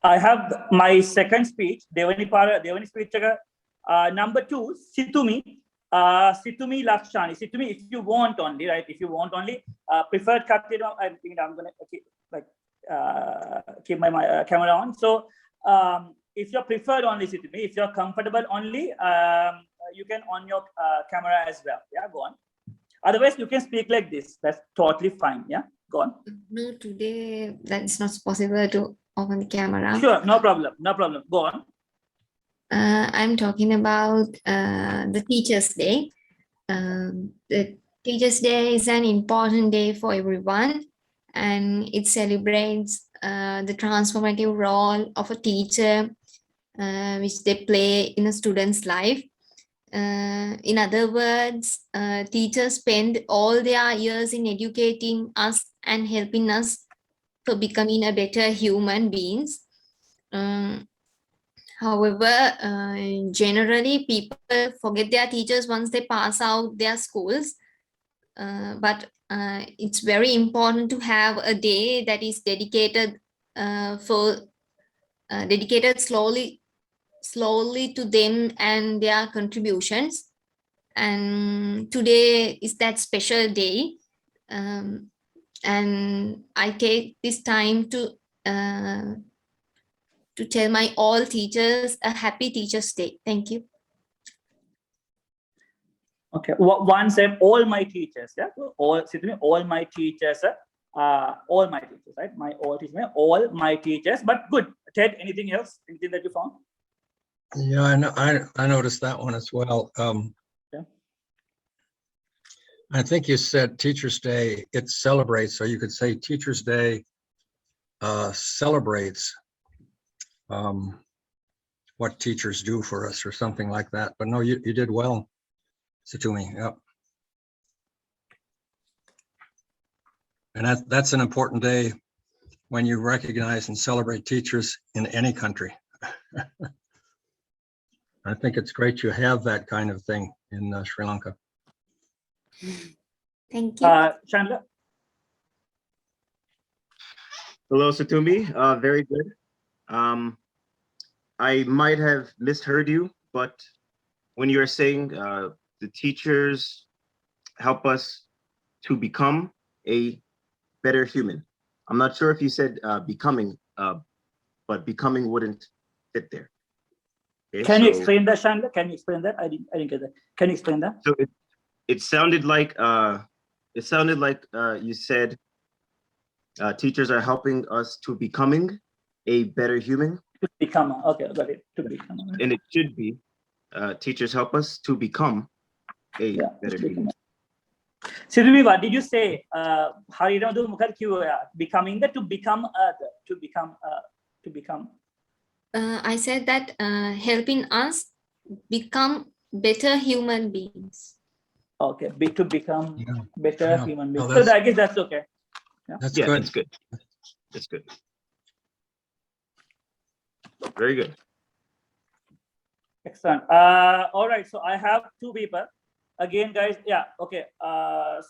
I have my second speech. Devani speech. Number 2, Situmi. Situmi Lakshani. Situmi, if you want only, right? If you want only, preferred Katira. I think I'm gonna keep my camera on. So if you're preferred only Situmi, if you're comfortable only, you can on your camera as well. Yeah, go on. Otherwise, you can speak like this. That's totally fine. Yeah, go on. No, today that's not possible to open the camera. Sure, no problem. No problem. Go on. I'm talking about the Teachers' Day. The Teachers' Day is an important day for everyone, and it celebrates the transformative role of a teacher, which they play in a student's life. In other words, teachers spend all their years in educating us and helping us for becoming a better human beings. However, generally people forget their teachers once they pass out their schools. But it's very important to have a day that is dedicated slowly to them and their contributions. And today is that special day. And I take this time to tell my all teachers a happy Teachers' Day. Thank you. Okay, one said all my teachers, yeah, all my teachers, all my teachers, right? All my teachers. But good, Ted, anything else? Anything that you found? Yeah, I noticed that one as well. Yeah. I think you said Teachers' Day, it celebrates, so you could say Teachers' Day celebrates what teachers do for us or something like that. But no, you did well, Situmi. Yep. And that's an important day when you recognize and celebrate teachers in any country. I think it's great you have that kind of thing in Sri Lanka. Thank you. Chandler? Hello, Situmi. Very good. I might have misheard you, but when you were saying the teachers help us to become a better human, I'm not sure if you said becoming, but becoming wouldn't fit there. Okay, Can you explain that, Chandler? Can you explain that? I didn't get that. Can you explain that? So it sounded like you said teachers are helping us to becoming a better human. To become, okay, got it. To become. And it should be teachers help us to become a better human. Sirumi, what did you say? Becoming the to become to become. I said that helping us become better human beings. Okay, to become better human beings. No, so I guess that's okay. Yeah, that's good. That's good. That's good. Very good. Excellent. All right, so I have 2 people. Again, guys, yeah, okay.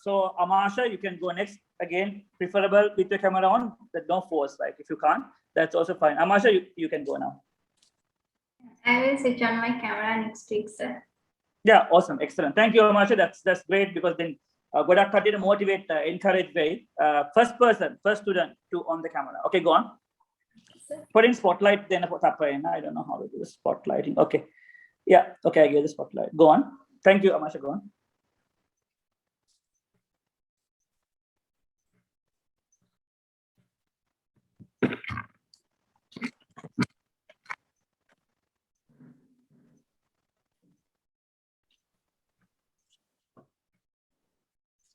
So Amasha, you can go next. Again, preferable with your camera on, but no force, like if you can't, that's also fine. Amasha, you can go now. I will switch on my camera next week, sir. Yeah, awesome, excellent. Thank you, Amasha. That's great, because then Godak Kati motivate, encourage way. First student to on the camera. Okay, go on. Put in spotlight, then I don't know how to do the spotlighting. Okay. Yeah, okay, I get the spotlight. Go on. Thank you, Amasha. Go on.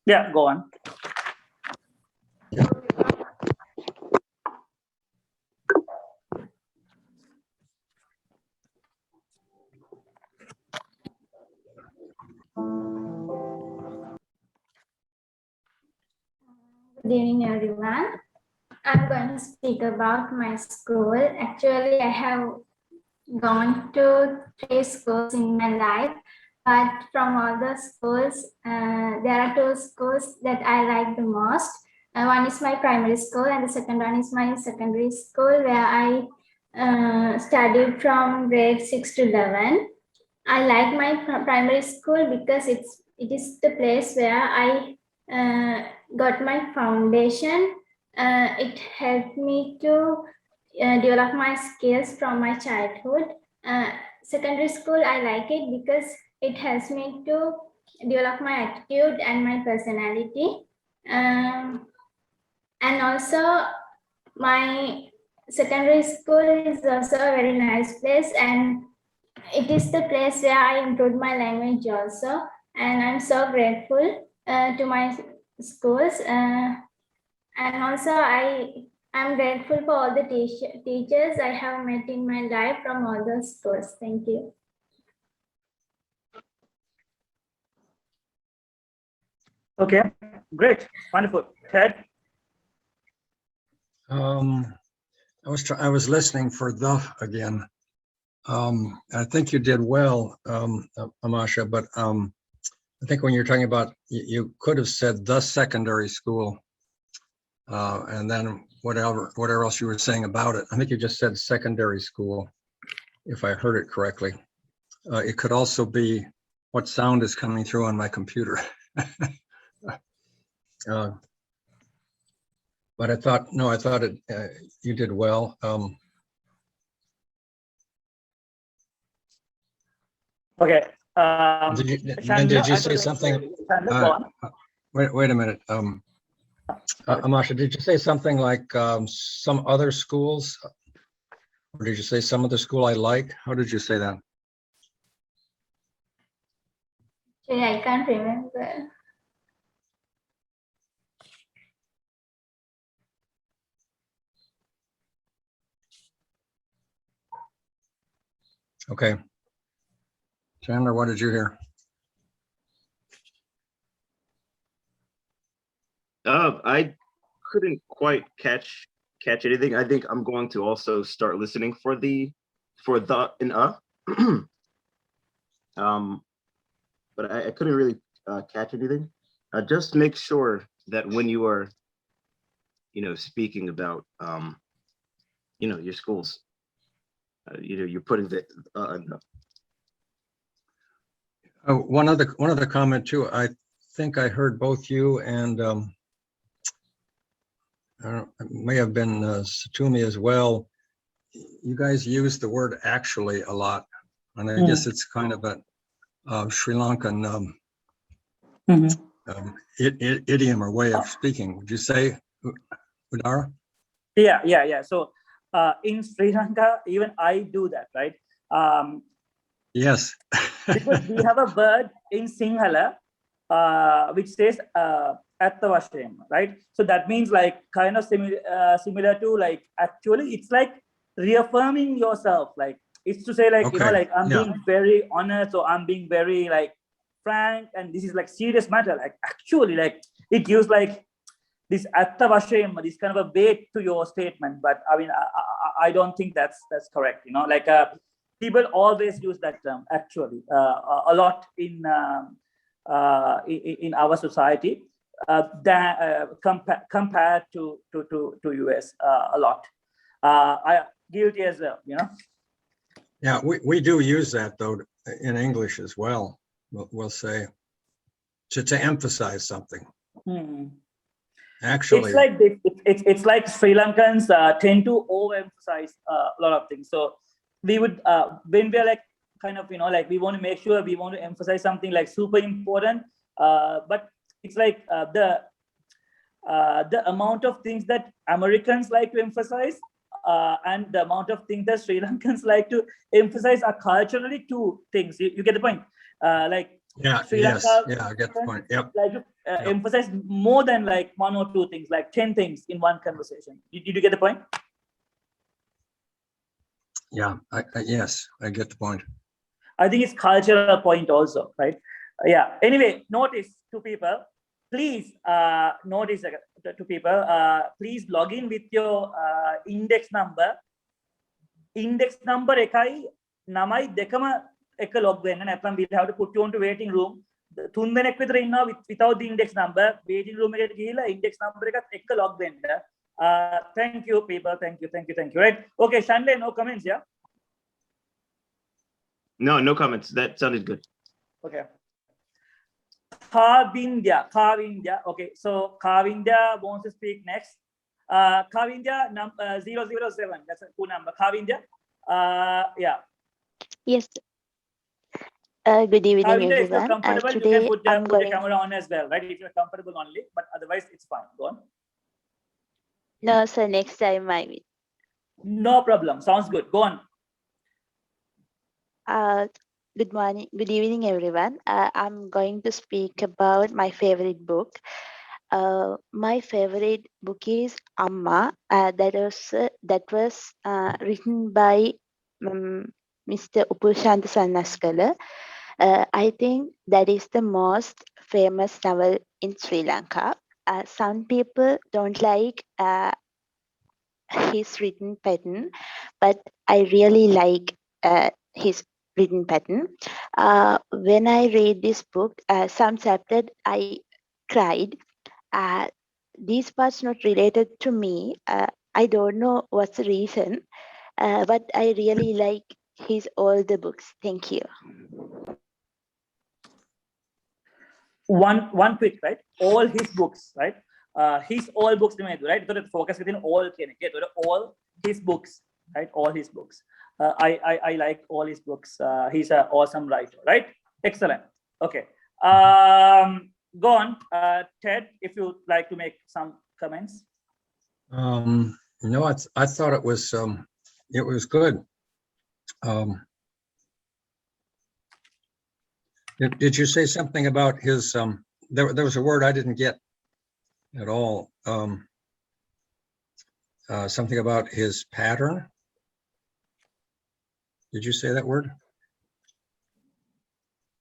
Yeah, go on. Good evening, everyone. I'm going to speak about my school. Actually, I have gone to 3 schools in my life, but from all the schools, there are 2 schools that I like the most. One is my primary school, and the second one is my secondary school, where I studied from grade 6 to 11. I like my primary school because it is the place where I got my foundation. It helped me to develop my skills from my childhood. Secondary school, I like it because it helps me to develop my attitude and my personality. And also, my secondary school is also a very nice place, and it is the place where I improved my language also. And I'm so grateful to my schools. And also, I'm grateful for all the teachers I have met in my life from all those schools. Thank you. Okay, great, wonderful. Ted? I was listening for the again. I think you did well, Amasha, but I think when you're talking about, you could have said the secondary school, and then whatever else you were saying about it. I think you just said secondary school, if I heard it correctly. It could also be what sound is coming through on my computer. But I thought you did well. Okay. Did you say something? Wait a minute. Amasha, did you say something like some other schools? Or did you say some other school I like? How did you say that? I can't remember. Okay. Chandler, what did you hear? I couldn't quite catch anything. I think I'm going to also start listening for the and but I couldn't really catch anything. Just make sure that when you are, speaking about, your schools, you're putting the One other comment too. I think I heard both you and it may have been Satumi as well. You guys use the word actually a lot, and I guess it's kind of a Sri Lankan idiom or way of speaking. Would you say, Udara? Yeah. So in Sri Lanka, even I do that, right? Yes. Because we have a word in Sinhala which says attavashayam, right? So that means like kind of similar to like, actually it's like reaffirming yourself. Like it's to say like, Okay. like I'm being very honest, or I'm being very like frank, and this is like serious matter. Like actually, like it gives like this attavashayam, this kind of a weight to your statement. But I mean, I don't think that's correct. Like people always use that term actually a lot in our society compared to US a lot. I guilty as well, Yeah, we do use that though in English as well. We'll say to emphasize something. Actually, it's like Sri Lankans tend to overemphasize a lot of things. So we would when we're like kind of like we want to make sure we want to emphasize something like super important, but it's like the amount of things that Americans like to emphasize and the amount of things that Sri Lankans like to emphasize are culturally two things. You get the point? Like Sri Lanka, I get the point. Yep. Like to emphasize more than like one or two things, like 10 things in one conversation. Did you get the point? Yeah, yes, I get the point. I think it's cultural point also, right? Yeah. Anyway, notice to people, please notice to people, please log in with your index number. Index number ekai namai dekama එක log වෙන්න නැත්නම් we'll have to put you on to waiting room. 3 දෙනෙක් විතර ඉන්නවා without the index number. Waiting room එකට ගිහිල්ලා index number එකත් එක්ක log වෙන්න. Thank you, people. Thank you. Right. Okay, Shanley, no comments, yeah? No comments. That sounded good. Okay. Kavindya. Okay, so Kavindya wants to speak next. Kavindya, number 007. That's a cool number. Kavindya. Yeah. Yes. Good evening, Kavindya, if you're everyone. comfortable, you can Today put I'm the going. camera on as well, right? If you're comfortable only, but otherwise it's fine. Go on. No, sir. Next time I will. No problem. Sounds good. Go on. Good morning. Good evening, everyone. I'm going to speak about my favorite book. My favorite book is Amma. That was written by Mr. Upushanta Sanaskala. I think that is the most famous novel in Sri Lanka. Some people don't like his written pattern, but I really like his written pattern. When I read this book, some chapters I cried. These parts not related to me. I don't know what's the reason, but I really like his all the books. Thank you. One quick, right? All his books, right? His all books, right? So focus within all his books, right? All his books. I like all his books. He's an awesome writer, right? Excellent. Okay. Go on, Ted, if you'd like to make some comments. No, I thought it was good. Did you say something about his there was a word I didn't get at all. Something about his pattern. Did you say that word?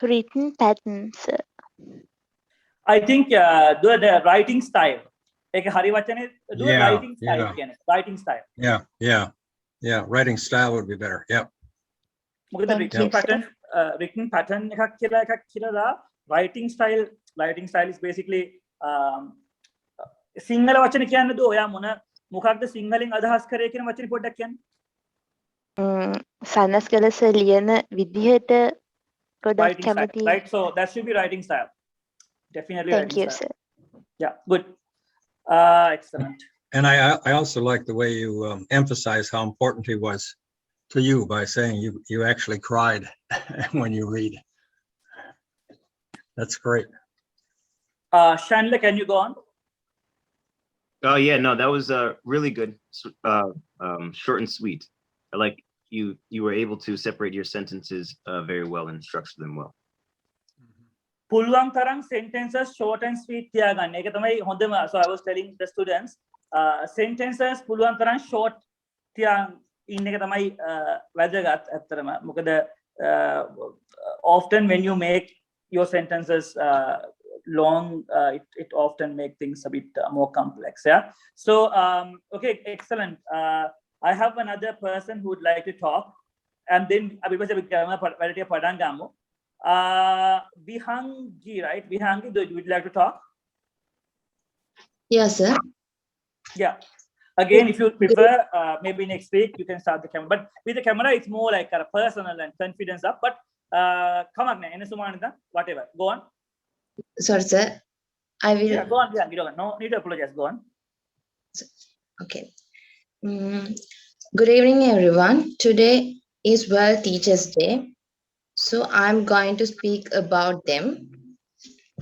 Written patterns. I think the writing style. Writing style. Yeah. Writing style would be better. Yep. Thank you, sir. Written pattern writing style is basically Sinhala වචන කියන්නද ඔයා මොකක්ද සිංහලෙන් අදහස් කරේ කියන වචනේ පොඩ්ඩක් කියන්න. සනස්කලස ලියන විදිහට ගොඩක් කැමති. Right, so that should be writing style. Definitely. Thank you, style. sir. Yeah, good. Excellent. And I also like the way you emphasize how important he was to you by saying you actually cried when you read. That's great. Chandler, can you go on? Oh yeah, no, that was really good. Short and sweet. I like you were able to separate your sentences very well and structure them well. පුළුවන් තරම් sentences short and sweet තියාගන්න. ඒක තමයි හොඳම. So I was telling the students sentences පුළුවන් තරම් short තියාගන්න ඉන්න එක තමයි වැදගත් ඇත්තටම. මොකද often when you make your sentences long, it often make things a bit more complex. Yeah. So okay, excellent. I have another person who would like to talk, and then Vihangi, right? Vihangi, would you like to talk? Yes, sir. Yeah. Again, if you prefer, maybe next week you can start the camera. But with the camera, it's more like a personal and confidence up. But come on, whatever. Go on. Sorry, sir. I will. Yeah, go on. Yeah, you don't. No need to apologize. Go on. Okay. Good evening, everyone. Today is World Teachers Day. So I'm going to speak about them.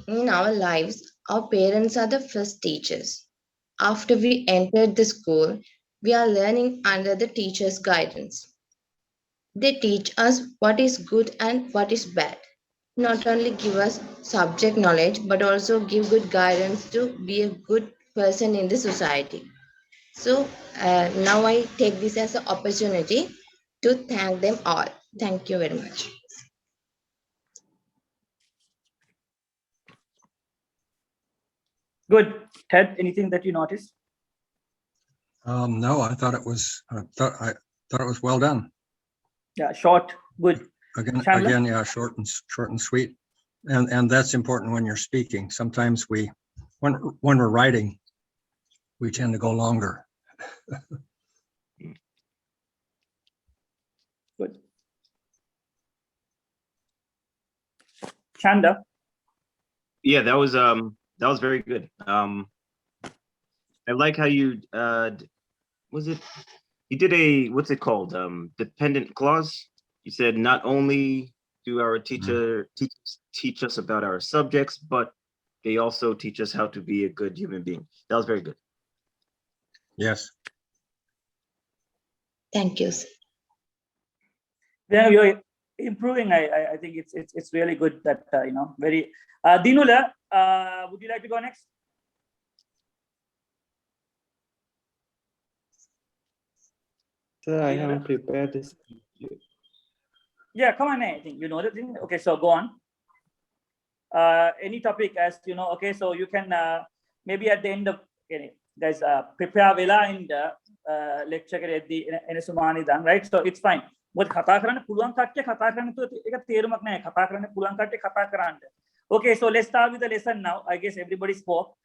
In our lives, our parents are the first teachers. After we entered the school, we are learning under the teacher's guidance. They teach us what is good and what is bad. Not only give us subject knowledge, but also give good guidance to be a good person in the society. So now I take this as an opportunity to thank them all. Thank you very much. Good. Ted, anything that you noticed? No, I thought it was well done. Yeah, short, good. Again, yeah, short and sweet, and that's important when you're speaking. Sometimes when we're writing, we tend to go longer. Good. Chanda. Yeah, that was very good. I like how you was it you did a what's it called? Dependent clause. You said not only do our teachers teach us about our subjects, but they also teach us how to be a good human being. That was very good. Yes. Thank you, sir. Yeah, you're improving. I think it's really good that very. Dinula, would you like to go next? Sir, I haven't prepared this. Yeah, come on. I think you know the thing. Okay, so go on. Any topic, as you know. Okay, so you can maybe at the end of guys prepare vela in the lecture at the Enesumani done, right? So it's fine. What kata karana puluang katte kata karana to eka terumak nahi kata karana puluang katte kata karana. Okay, so let's start with the lesson now. I guess everybody spoke.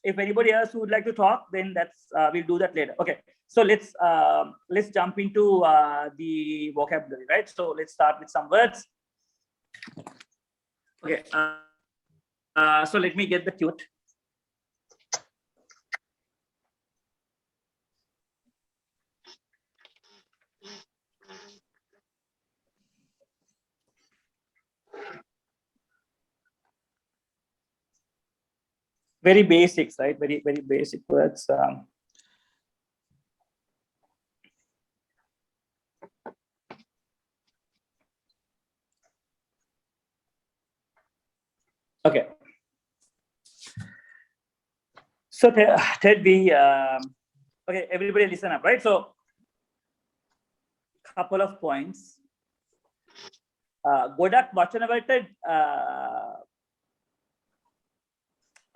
If anybody else would like to talk, then that's we'll do that later. Okay, so let's jump into the vocabulary, right? So let's start with some words. Okay, so let me get the cute. Very basics, right? Very, very basic words. Okay. So Ted, okay, everybody listen up, right? So couple of points. Godak vachanavata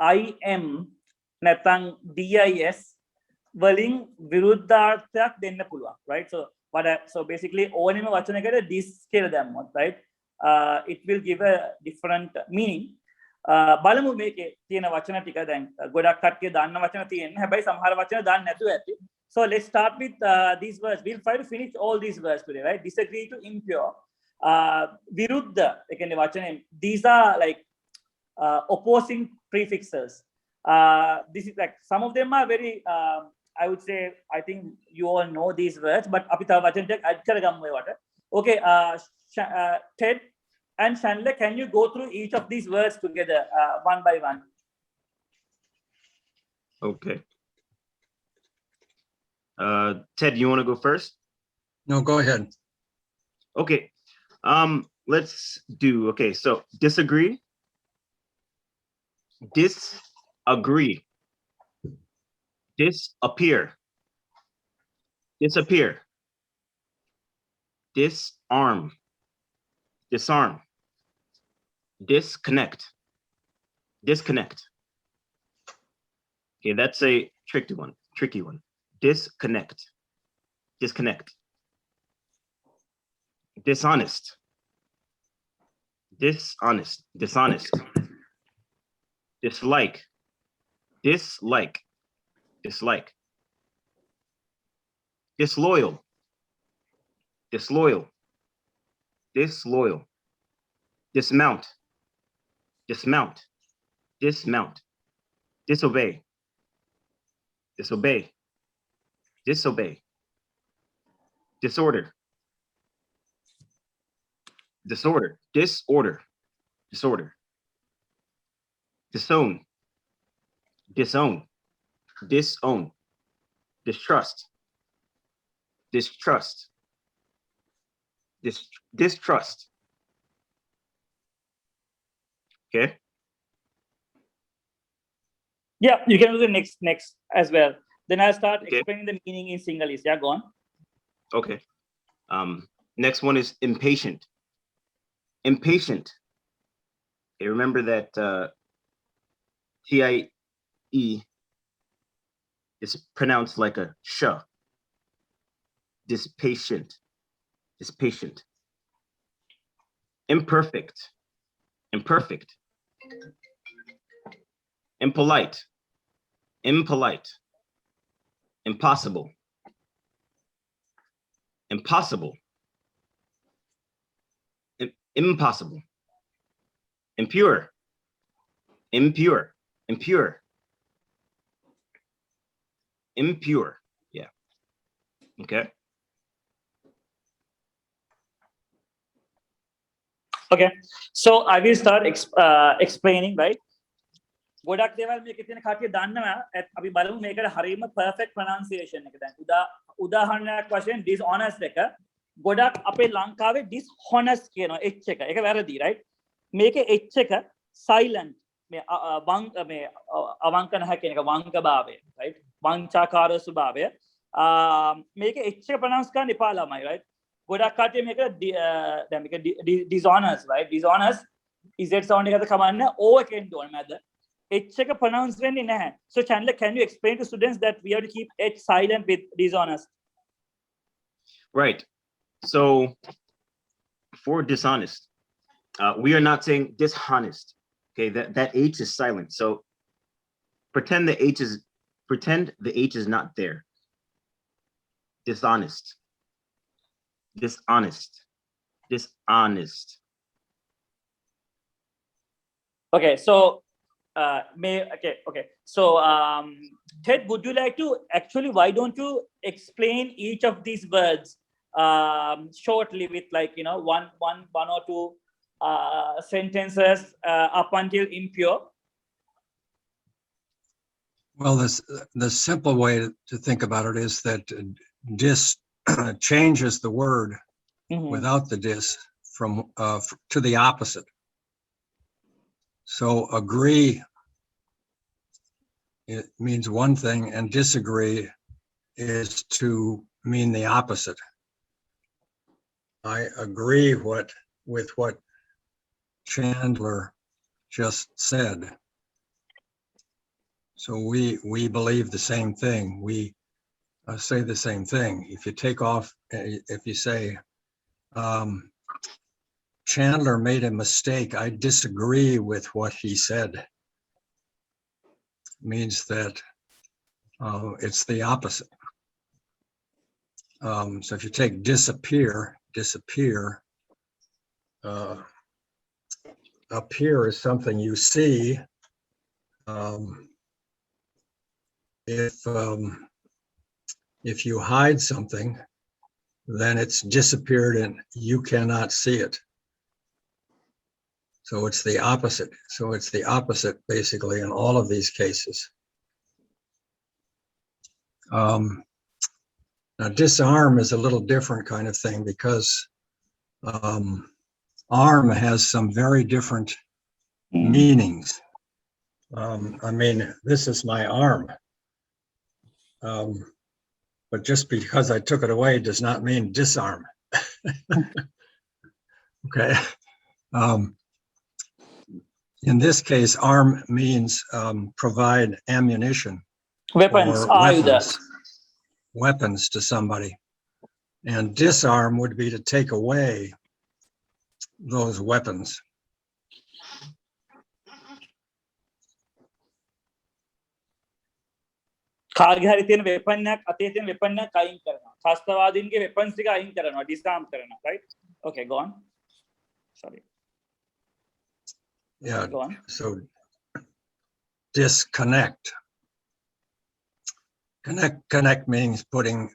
I am නැත්නම් DIS වලින් විරුද්ධාර්ථයක් දෙන්න පුළුවන්, right? So basically ඕනෙම වචනයකට this කියලා දැම්මොත්, right? It will give a different meaning. බලමු මේකේ තියෙන වචන ටික දැන් ගොඩක් කට්ටිය දන්න වචන තියෙන. හැබැයි සමහර වචන දන්නේ නැතුව ඇති. So let's start with these words. We'll try to finish all these words today, right? Disagree to impure. Viruddha, එකනේ වචනේ. These are like opposing prefixes. This is like some of them are very I would say, I think you all know these words, but අපි තව වචන ටික add කරගමු ඒවට. Okay, Ted and Chandler, can you go through each of these words together one by one? Okay. Ted, you want to go first? No, go ahead. Okay. Let's do, okay, so disagree, disagree, disappear, disappear, disarm, disarm, disconnect, disconnect. Okay, that's a tricky one. Disconnect, disconnect. Dishonest, dishonest, dishonest. Dislike, dislike, dislike. Disloyal, disloyal, disloyal. Dismount, dismount, dismount. Disobey, disobey, disobey. Disorder, disorder, disorder, disorder. Disown, disown, disown. Distrust, distrust, distrust. Okay. Yeah, you can do the next as well. Then I'll start Okay. explaining the meaning in Sinhalese. Yeah, go on. Okay. Next one is impatient. Impatient. Okay, remember that TIE is pronounced like a sh. Dispatient. Dispatient. Imperfect. Imperfect. Impolite. impolite, impossible, impossible, impossible, impure, impure, impure, impure. Yeah. Okay. Okay. So I will start explaining, right? ගොඩක් දේවල් මේකේ තියෙන කටිය දන්නවා. අපි බලමු මේකට හරියම perfect pronunciation එක දැන්. උදාහරණයක් වශයෙන් dishonest එක ගොඩක් අපේ ලංකාවේ dishonest කියනවා h එක. ඒක වැරදි, right? මේකේ h එක silent මේ අවංක නැහැ කියන එක වංකභාවය, right? වංචාකාර ස්වභාවය. මේකේ h එක pronounce කරන්න එපා ළමයි, right? ගොඩක් කටිය මේක දැන් මේක dishonest, right? Dishonest z sound එකද කමන්න o එකෙන් ඕන මැද h එක pronounce වෙන්නේ නැහැ. So Chandler, can you explain to students that we have to keep h silent with dishonest? Right. So for dishonest, we are not saying dishonest. Okay, that h is silent. So pretend the h is not there. Dishonest, dishonest, dishonest. Okay, so okay. So Ted, would you like to actually, why don't you explain each of these words shortly with, like, you know, one or two sentences up until impure? Well, the simple way to think about it is that dis changes the word without the dis from to the opposite. So agree, it means one thing, and disagree is to mean the opposite. I agree with what Chandler just said. So we believe the same thing. We say the same thing. If you take off, if you say, Chandler made a mistake, I disagree with what he said, means that it's the opposite. So if you take disappear, appear is something you see. If you hide something, then it's disappeared and you cannot see it. So it's the opposite. So it's the opposite basically in all of these cases. Now disarm is a little different kind of thing because arm has some very different meanings. I mean, this is my arm. But just because I took it away does not mean disarm. Okay. In this case, arm means provide ammunition, weapons to somebody. And disarm would be to take away those weapons. කාගේ හරි තියෙන weapon එකක් අතේ තියෙන weapon එකක් අයින් කරනවා. ශාස්ත්‍රවාදීන්ගේ weapons ටික අයින් කරනවා, disarm කරනවා, right? Okay, go on. Sorry. Yeah. Go on. So disconnect. Connect means putting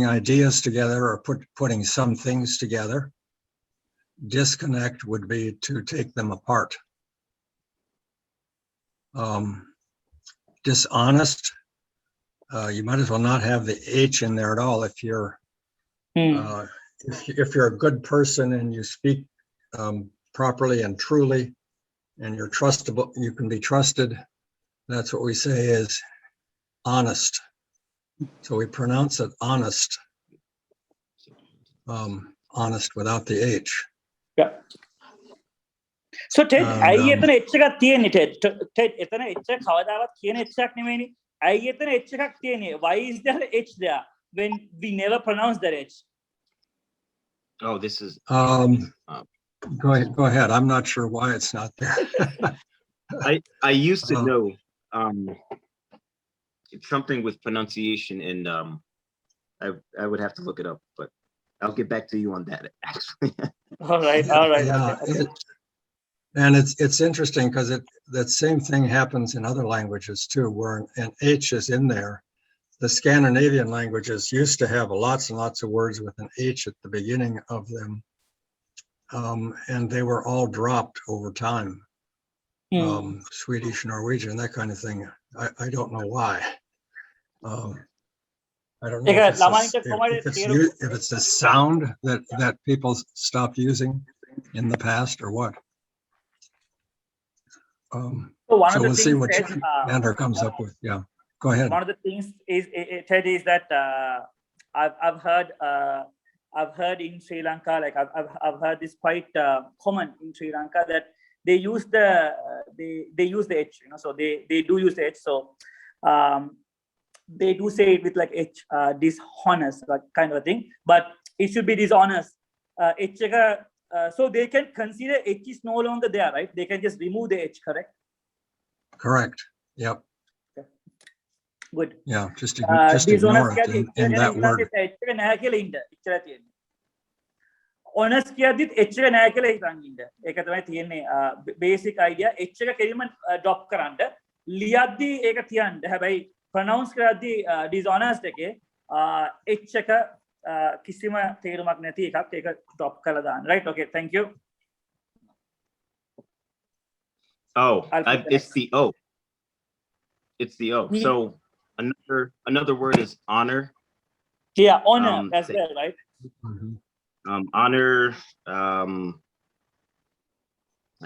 ideas together or putting some things together. Disconnect would be to take them apart. Dishonest, you might as well not have the H in there at all. If you're if you're a good person and you speak properly and truly, and you're trustable, you can be trusted. That's what we say is honest. So we pronounce it honest. Honest without the H. Yeah. So Ted, ඇයි එතන h එකක් තියෙන්නේ Ted? Ted, එතන h එක කවදාවත් කියන h එකක් නෙමෙයිනේ. ඇයි එතන h එකක් තියෙන්නේ? Why is there h there when we never pronounce that h? Oh, this is Go ahead. I'm not sure why it's not there. I used to know it's something with pronunciation, and I would have to look it up, but I'll get back to you on that. Actually, All right, all right. Yeah, Okay. and it's interesting because that same thing happens in other languages too, where an H is in there. The Scandinavian languages used to have lots and lots of words with an H at the beginning of them, and they were all dropped over time. Swedish, Norwegian, that kind of thing. I don't know why. I don't know if it's a sound that people stopped using in the past or what. So one So of the we'll see things what that, Andrew comes up with. Yeah, go ahead. one of the things is Ted, is that I've heard in Sri Lanka, like I've heard this quite common in Sri Lanka, that they use the they use the H, you know, so they do use the H. So they do say it with like H, dishonest, like kind of a thing, but it should be dishonest. H, so they can consider H is no longer there, right? They can just remove the H, correct? Correct. Yep. Okay. Good. Yeah, just ignore it in that word. Honest කියද්දිත් එච්චර නෑ කියලා හිතන් ඉන්න. ඒක තමයි තියෙන්නේ basic idea. එච්චර කෙලින්ම drop කරන්න. ලියද්දි ඒක තියන්න. හැබැයි pronounce කරද්දි dishonest එකේ එච්චක කිසිම තේරුමක් නැති එකක්. ඒක drop කරලා දාන්න. Right? Okay, thank you. Oh, it's the O. It's the O. So another word is honor. Yeah, honor as well, right? Honor. I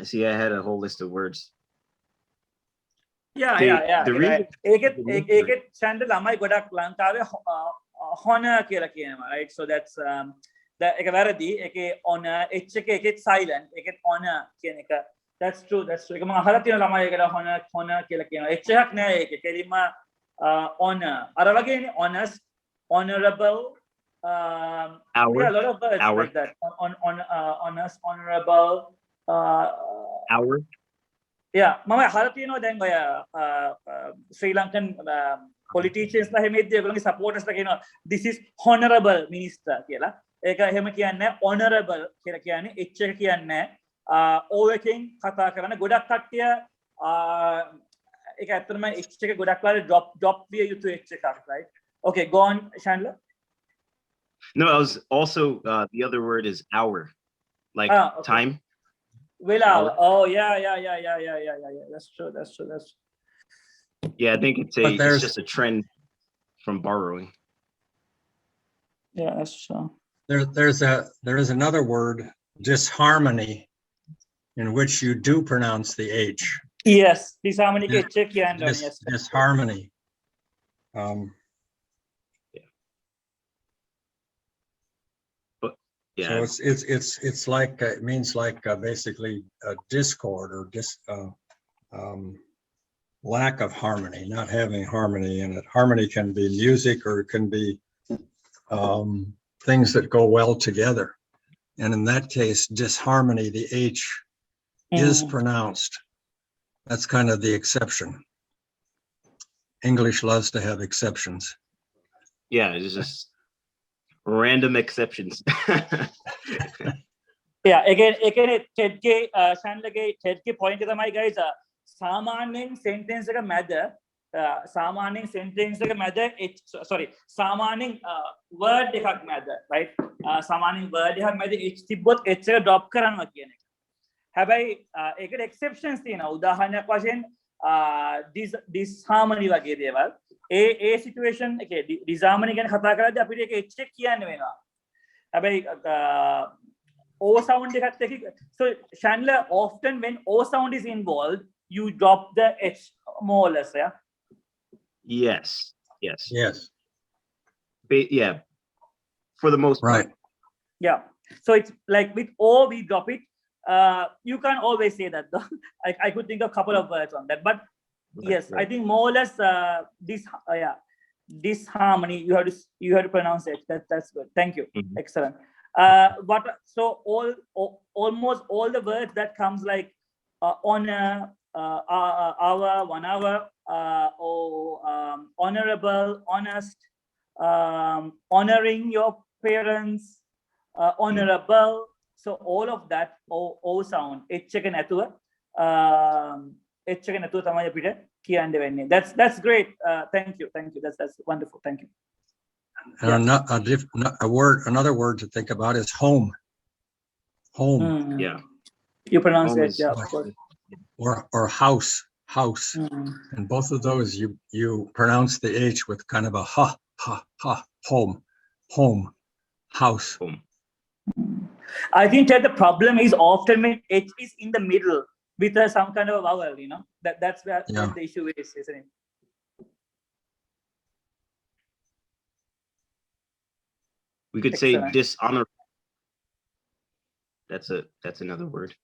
see. I had a whole list of words. Yeah. ඒකෙත් channel ළමයි ගොඩක් ලංකාවේ honor කියලා කියනවා, right? So that's ඒක වැරදි. ඒකේ honor h එක ඒකෙත් silent. ඒකෙත් honor කියන එක. That's true. ඒක මම අහලා තියෙන ළමයි ඒකට honor කියලා කියනවා. h එකක් නෑ ඒකේ. කෙලින්ම honor. අර වගේනේ honest, honorable. Hour. Yeah, a lot of words like that. Honest, honorable. Hour. Yeah, මම අහලා තියෙනවා දැන් ඔය ශ්‍රී ලංකන් politicians ලා හැමෙද්දී ඒගොල්ලන්ගේ supporters ලා කියනවා this is honorable minister කියලා. ඒක එහෙම කියන්නේ honorable කියලා කියන්නේ h එක කියන්නේ o එකෙන් කතා කරන ගොඩක් කට්ටිය ඒක ඇත්තටම h එක ගොඩක් වෙලාවට drop විය යුතු h එකක්, right? Okay, go on, Chandler. No, I was also the other word is hour, like okay. Time. Hour. Oh yeah. That's true. Yeah, I think it's just a trend from borrowing. Yeah, that's true. There is another word, disharmony, in which you do pronounce the H. Yes, disharmony. Yes. Disharmony. Yeah. So it's like it means like basically a discord or lack of harmony, not having harmony in it. Harmony can be music or it can be things that go well together. And in that case, disharmony, the H is pronounced. That's kind of the exception. English loves to have exceptions. Yeah, it's just random exceptions. Yeah, again Tedke point තමයි guys සාමාන්‍යයෙන් sentence එක මැද සාමාන්‍යයෙන් sentence එක මැද සාමාන්‍යයෙන් word එකක් මැද, right? සාමාන්‍යයෙන් word එකක් මැද h තිබ්බොත් h එක drop කරනවා කියන එක. හැබැයි ඒකට exceptions තියෙනවා. උදාහරණයක් වශයෙන් disharmony වගේ දේවල්. ඒ situation එකේ disharmony ගැන කතා කරද්දී අපිට ඒක h එක කියන්න වෙනවා. හැබැයි o sound එකත් එක්ක, so Chandler, often when o sound is involved you drop the h more or less, yeah? Yes. Yeah, for the most part. Right. Yeah, so it's like with o we drop it. You can't always say that though. I could think of a couple of words on that, but yes, I think more or less disharmony you have to pronounce it. That's good. Thank you. Excellent. So almost all the words that comes like honor, hour, 1 hour, honorable, honest, honoring your parents, honorable. So all of that O sound that's great. Thank you. That's wonderful. Thank you. And another word to think about is home. Home. Yeah. You pronounce Home it, is- yeah, of course. Or house. And both of those you pronounce the H with kind of a ha, home, house. Home. I think that the problem is often when H is in the middle with some kind of a vowel, you know, that's where Yeah. the issue is, isn't it? We could Excellent. say dishonor. That's another word.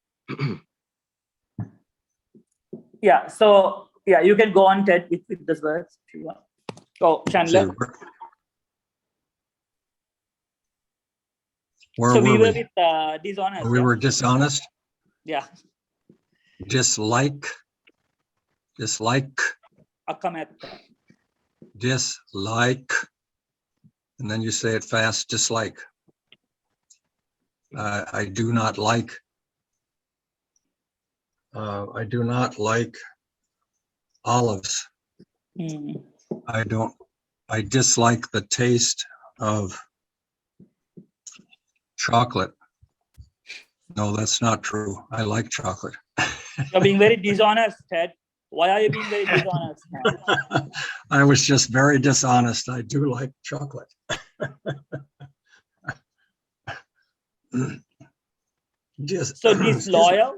Yeah, so yeah, you can go on, Ted, with those words if you want. Oh, Chandler. Where So were we were we? with dishonest. We yeah? were dishonest, Yeah. dislike, Akamatta. dislike, and then you say it fast, dislike. I do not like. I do not like olives. I dislike the taste of chocolate. No, that's not true. I like chocolate. You're being very dishonest, Ted. Why are you being very dishonest now? I was just very dishonest. I do like chocolate. So disloyal?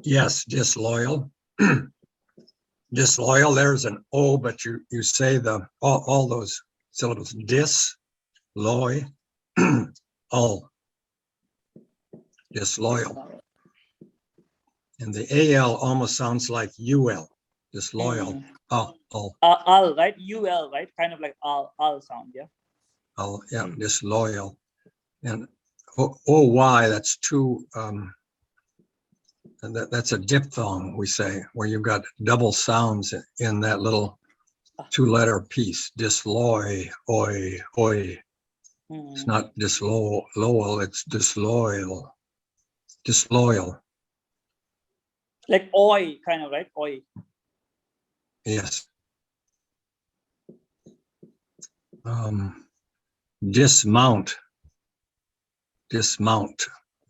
Yes, disloyal. Disloyal, there's an O, but you say all those syllables. Disloy, all. Disloyal. And the AL almost sounds like UL. Disloyal. All. Al, right? UL, right? Kind of like al sound, yeah? All, yeah, disloyal. And OY, that's two, and that's a diphthong, we say, where you've got double sounds in that little two-letter piece. Disloy, oi. It's not disloyal, it's disloyal. Disloyal. Like oi, kind of, right? Oi. Yes. Dismount.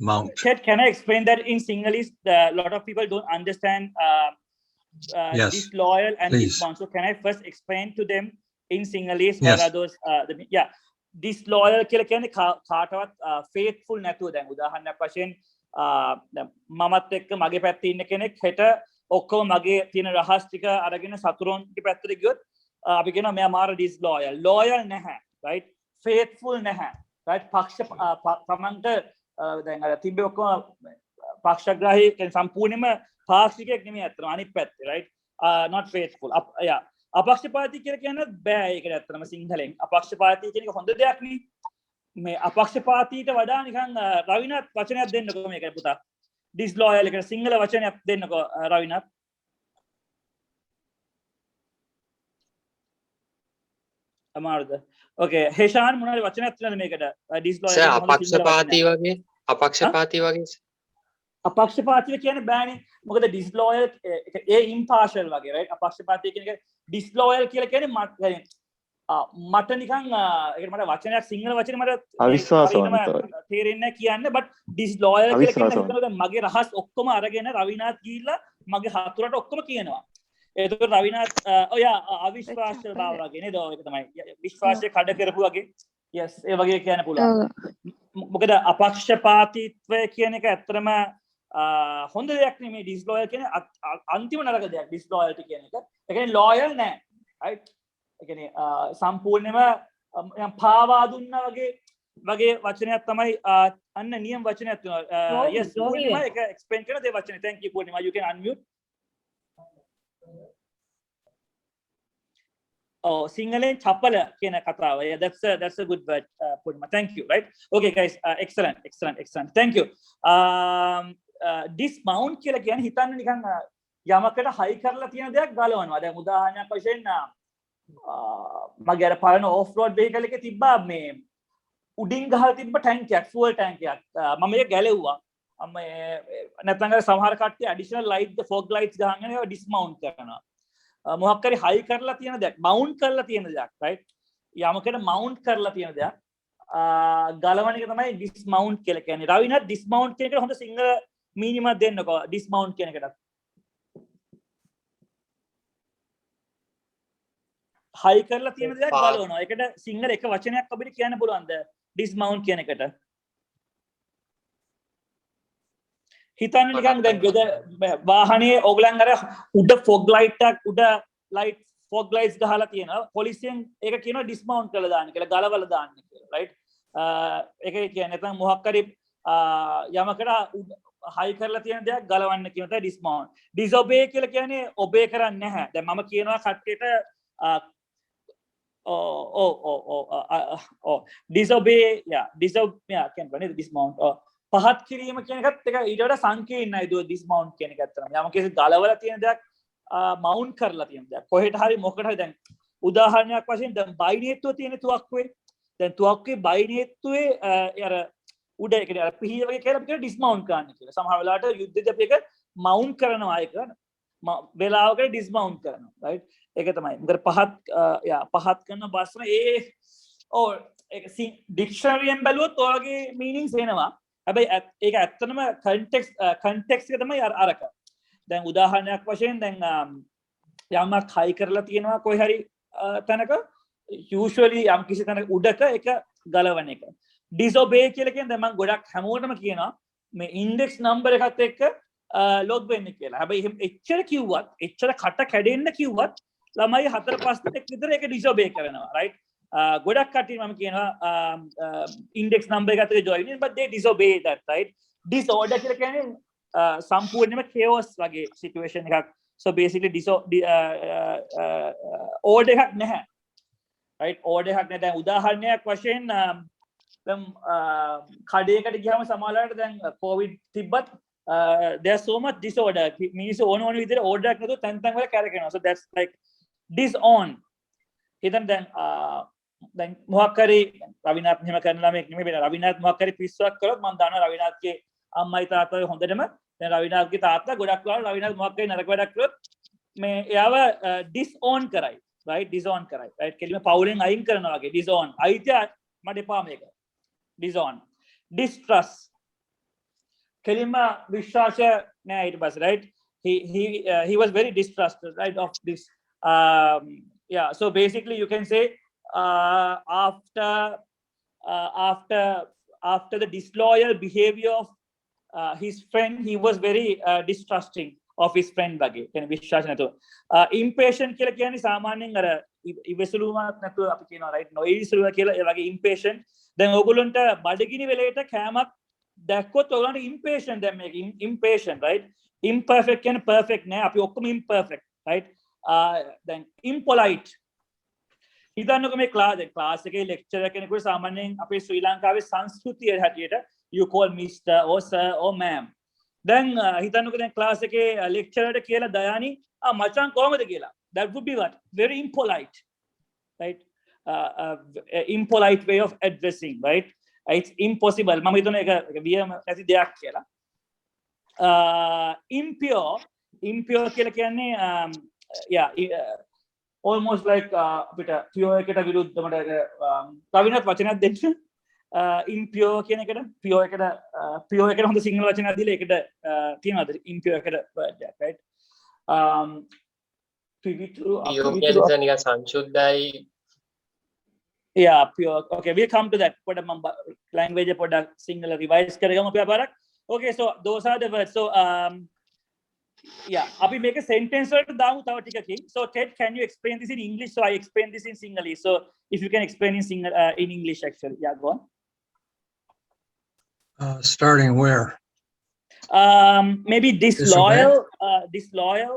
Mount. Ted, can I explain that in Sinhalese? A lot of people don't understand Yes, disloyal and please. dismount. So can I first explain to them in Sinhalese Yes. what are those? Disloyal කියලා කියන්නේ කාටවත් faithful නැතුව දැන් උදාහරණයක් වශයෙන් මමත් එක්ක මගේ පැත්තේ ඉන්න කෙනෙක් හෙට ඔක්කොම මගේ තියෙන රහස් ටික අරගෙන සතුරුන්ගේ පැත්තට ගියොත් අපි කියනවා මෙයා මාර disloyal. Loyal නැහැ, right? Faithful නැහැ, right? පක්ෂ තමන්ට දැන් අර තිබ්බේ ඔක්කොම පක්ෂග්‍රාහී කියන්නේ සම්පූර්ණයෙන්ම පාක්ෂිකයෙක් නෙමෙයි අතන අනිත් පැත්තේ, right? Not faithful. Yeah. අපක්ෂපාතී කියලා කියන්න බෑ ඒකට ඇත්තටම සිංහලෙන්. අපක්ෂපාතී කියන එක හොඳ දෙයක් නේ. මේ අපක්ෂපාතීට වඩා නිකන් රවිනාත් වචනයක් දෙන්නකෝ මේකට පුතා. disloyal එකට සිංහල වචනයක් දෙන්නකෝ රවිනාත්. අමාරුද? Okay, හේෂාන් මොනවාරි වචනයක් තියෙනවද මේකට? disloyal සර් කියන හොඳ සිංහල අපක්ෂපාතී වචනයක්. වගේ අපක්ෂපාතී වගේ අපක්ෂපාතීව කියන්නේ බෑනේ. මොකද disloyal ඒ impartial වගේ, right? අපක්ෂපාතී කියන එක disloyal කියලා කියන්නේ මට නිකන් ඒකට මට වචනයක් සිංහල වචනේ මට අවිශ්වාසවන්තව තේරෙන්නේ නැහැ කියන්න, but disloyal කියලා කියන්නේ හිතනවා මගේ රහස් ඔක්කොම අරගෙන රවිනාත් ගිහිල්ලා මගේ හතුරට ඔක්කොම කියනවා. ඒකට රවිනාත් ඔයා අවිශ්වාසය බව වගේ නේද? ඒක තමයි විශ්වාසය කඩ කරපු වගේ. yes ඒ වගේ කියන්න පුළුවන්. මොකද අපක්ෂපාතීත්වය කියන එක ඇත්තටම හොඳ දෙයක් නෙමෙයි. disloyal කියන්නේ අන්තිම නරක දෙයක් disloyalty කියන එක. ඒ කියන්නේ loyal නෑ, right? ඒ කියන්නේ සම්පූර්ණයෙන්ම පාවා දුන්නා වගේ වචනයක් තමයි අන්න නියම වචනයක් තියෙනවා. yes පූර්ණිමා ඒක explain කරන දේ වචනේ. thank you Poornima, you can unmute. Oh, Singhalen chapala කියන කතාව. Yeah, that's a good word, Purnima. Thank you, right? Okay, guys, excellent. Thank you. dismount කියලා කියන්නේ හිතන්න නිකන් යමකට හයි කරලා තියෙන දෙයක් ගලවනවා. දැන් උදාහරණයක් වශයෙන් මගේ අර පරණ off road vehicle එකේ තිබ්බා මේ උඩින් ගහලා තිබ්බ ටැංකියක් fuel ටැංකියක්. මම ඒක ගැලෙව්වා. නැත්නම් අර සමහර කට්ටිය additional light fog lights ගහගෙන ඒවා dismount කරනවා. මොකක් හරි high කරලා තියෙන දෙයක් mount කරලා තියෙන දෙයක් right යමකට mount කරලා තියෙන දෙයක් ගලවන එක තමයි dismount කියලා කියන්නේ. රවිනාත් dismount කියන එකට හොඳ සිංහල මීනිමක් දෙන්නකෝ dismount කියන එකට. high කරලා තියෙන දෙයක් ගලවනවා. ඒකට සිංහල එක වචනයක් අපිට කියන්න පුළුවන්ද dismount කියන එකට? හිතන්න නිකන් දැන් වාහනේ ඕගලන් අර උඩ fog light එකක් උඩ light fog lights ගහලා තියෙනවා. පොලිසියෙන් ඒක කියනවා dismount කරලා දාන්න කියලා ගලවලා දාන්න කියලා right. ඒක කියන්නේ නැත්නම් මොකක් හරි යමකට high කරලා තියෙන දෙයක් ගලවන්න කියන තමයි dismount. disobey කියලා කියන්නේ obey කරන්නේ නැහැ. දැන් මම කියනවා කට්ටියට disobey කියන්නේ dismount පහත් කිරීම කියන එකත් එක ඊට වඩා සංකීර්ණයි දුව dismount කියන එක ඇත්තටම. යම කිසි ගලවලා තියෙන දෙයක් mount කරලා තියෙන දෙයක්. කොහෙට හරි මොකට හරි දැන් උදාහරණයක් වශයෙන් දැන් බයිනේත්තුව තියෙන තුවක්කුවේ දැන් තුවක්කුවේ බයිනේත්තුවේ අර උඩ ඒක අර පිහිය වගේ කියලා අපිට dismount කරන්න කියලා. සමහර වෙලාවට යුද්ධෙදී අපි ඒක mount කරනවා ඒක වෙලාවකට dismount කරනවා right. ඒක තමයි. මොකද පහත් කරන බස්න ඒක ඩික්ෂනරියෙන් බැලුවොත් ඔයගේ meanings එනවා. හැබැයි ඒක ඇත්තටම context එක තමයි අරක. දැන් උදාහරණයක් වශයෙන් දැන් යමක් high කරලා තියෙනවා කොයි හරි තැනක usually යම් කිසි තැනක උඩක එක ගලවන එක. disobey කියලා කියන්නේ දැන් මම ගොඩක් හැමෝටම කියනවා මේ index number එකත් එක්ක log වෙන්න කියලා. හැබැයි එහෙම එච්චර කිව්වත් එච්චර කට කැඩෙන්න කිව්වත් ළමයි 4-5 දෙනෙක් විතර ඒක disobey කරනවා right. ගොඩක් කට්ටිය මම කියනවා index number එකත් එක්ක join but they disobey that right. disorder කියලා කියන්නේ සම්පූර්ණයෙන්ම chaos වගේ situation එකක්. so basically order එකක් නැහැ right. order එකක් නැහැ. දැන් උදාහරණයක් වශයෙන් දැන් කඩේකට ගියාම සමහරවිට දැන් covid තිබ්බත් there's so much disorder. මිනිස්සු ඕන විදිහට order එකක් නැතුව තැන් තැන් වල කැරකෙනවා. so that's like disown. හිතන්න දැන් මොකක් හරි රවිනාත් මෙහෙම කරන ළමෙක් නෙමෙයි රවිනාත් මොකක් හරි පිස්සුවක් කරොත් මම දන්නවා රවිනාත්ගේ අම්මයි තාත්තයි හොඳටම දැන් රවිනාත්ගේ තාත්තා ගොඩක් වෙලාවට රවිනාත් මොකක් හරි නරක වැඩක් කරොත් මේ එයාව disown කරයි right. disown කරයි right. කෙලිම පවුලෙන් අයින් කරනවා වගේ disown. අයිතිය මට එපා මේක disown. distrust කෙලිම විශ්වාසය නෑ ඊට පස්සේ right. he was very distrusted right of this so basically you can say after the disloyal behavior of his friend he was very distrusting of his friend වගේ කියන විශ්වාස නැතුව. impatient කියලා කියන්නේ සාමාන්‍යයෙන් අර ඉවසලුමක් නැතුව අපි කියනවා right නොඉවසලුව කියලා ඒ වගේ impatient. දැන් ඕගොල්ලොන්ට බඩගිනි වෙලේට කෑමක් දැක්කොත් ඔයගොල්ලන්ට impatient දැන් මේක impatient right. imperfect කියන්නේ perfect නෑ අපි ඔක්කොම imperfect right. then impolite. හිතන්නකො මේ ක්ලාස් එකේ ලෙක්චරර් කෙනෙකුට සාමාන්‍යයෙන් අපේ ශ්‍රී ලංකාවේ සංස්කෘතිය හැටියට you call Mr. or sir or ma'am. දැන් හිතන්නකො දැන් ක්ලාස් එකේ ලෙක්චරර්ට කියලා දයානි මචං කොහමද කියලා. that would be what very impolite right. impolite way of addressing right. it's impossible. මම හිතන්නේ ඒක වියම නැති දෙයක් කියලා. impure කියලා කියන්නේ almost like අපිට pure එකට විරුද්ධවට රවිනාත් වචනයක් දෙන්න. impure කියන එකට pure එකට හොඳ සිංහල වචනයක් දීලා ඒකට තියනවාද impure එකට word එකක් right. pure කියන්නේ සංශුද්ධයි. pure okay we'll come to that. පොඩ්ඩක් මම language පොඩ්ඩක් සිංහල revise කරගමු අපි පාරක්. okay so those are the words. so අපි මේක sentence වලට දාමු තව ටිකකින්. so Ted can you explain this in English so I explain this in Sinhalese. so if you can explain in English actually go on. Starting where? Maybe disloyal. Disloyal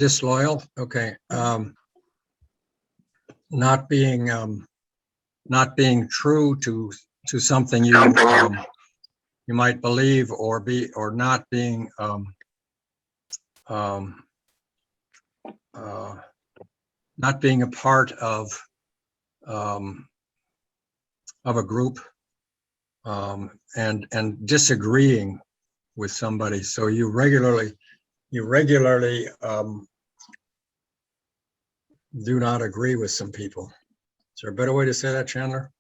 Disloyal okay. Not being true to something you you might believe or be or not being not being a part of a group, and disagreeing with somebody. So you regularly do not agree with some people. Is there a better way to say that, Chandler?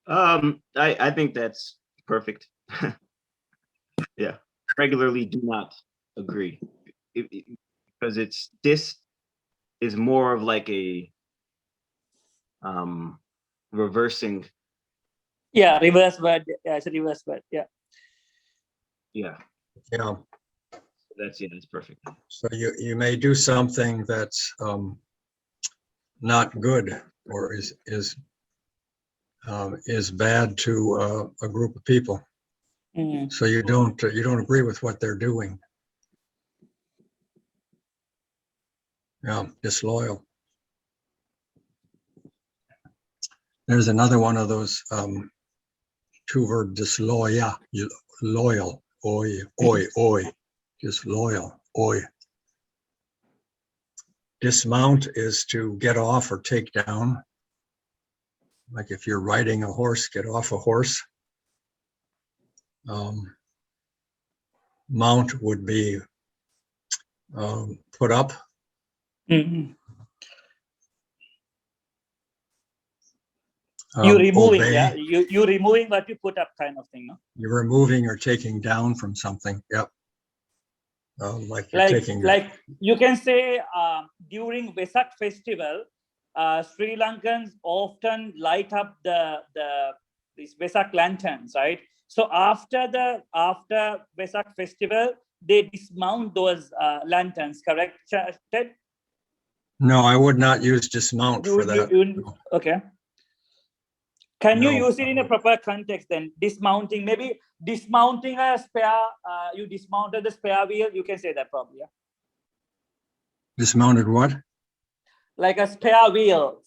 I think that's perfect. Yeah, regularly do not agree, because this is more of like a reversing. Yeah, reverse word. Yeah, it's a reverse word. Yeah. Yeah. That's perfect. So you may do something that's not good or is bad to a group of people. Mm. So you don't agree with what they're doing. Yeah, disloyal. There's another one of those two-verb disloya, loyal, oi, disloyal, oi. Dismount is to get off or take down. Like if you're riding a horse, get off a horse. Mount would be put up. Mm-hmm. You removing, obey. yeah. You removing what you put up, kind of thing, no? You're removing or taking down from something. Yep. Like you're taking. Like you can say during Vesak festival, Sri Lankans often light up these Vesak lanterns, right? So after Vesak festival, they dismount those lanterns. Correct, Ted? No, I would not use dismount for that. Okay. Can you No. use it in a proper context then? Dismounting, maybe dismounting a spare, you dismounted the spare wheel, you can say that probably, yeah? Dismounted what? Like a spare wheel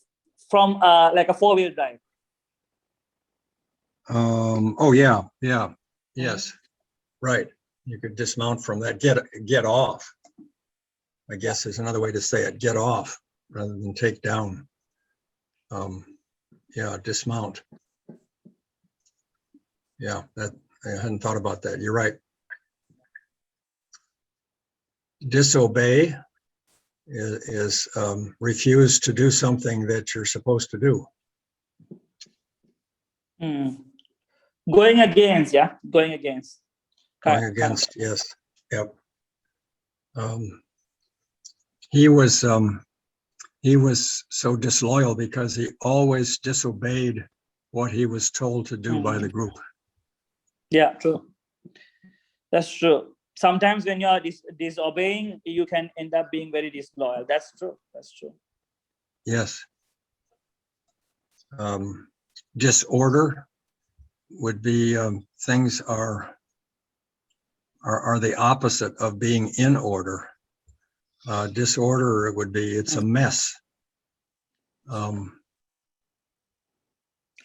from like a four-wheel drive. Oh yeah, yes, right. You could dismount from that. Get off, I guess is another way to say it. Get off rather than take down. Yeah, dismount. Yeah, that I hadn't thought about that. You're right. Disobey is refuse to do something that you're supposed to do. Going against, yeah, going against. Going against, yes, yep. He was so disloyal because he always disobeyed what he was told to do by the group. Yeah, true. That's true. Sometimes when you are disobeying, you can end up being very disloyal. That's true. That's true. Yes. Disorder would be things are the opposite of being in order. Disorder would be it's a mess.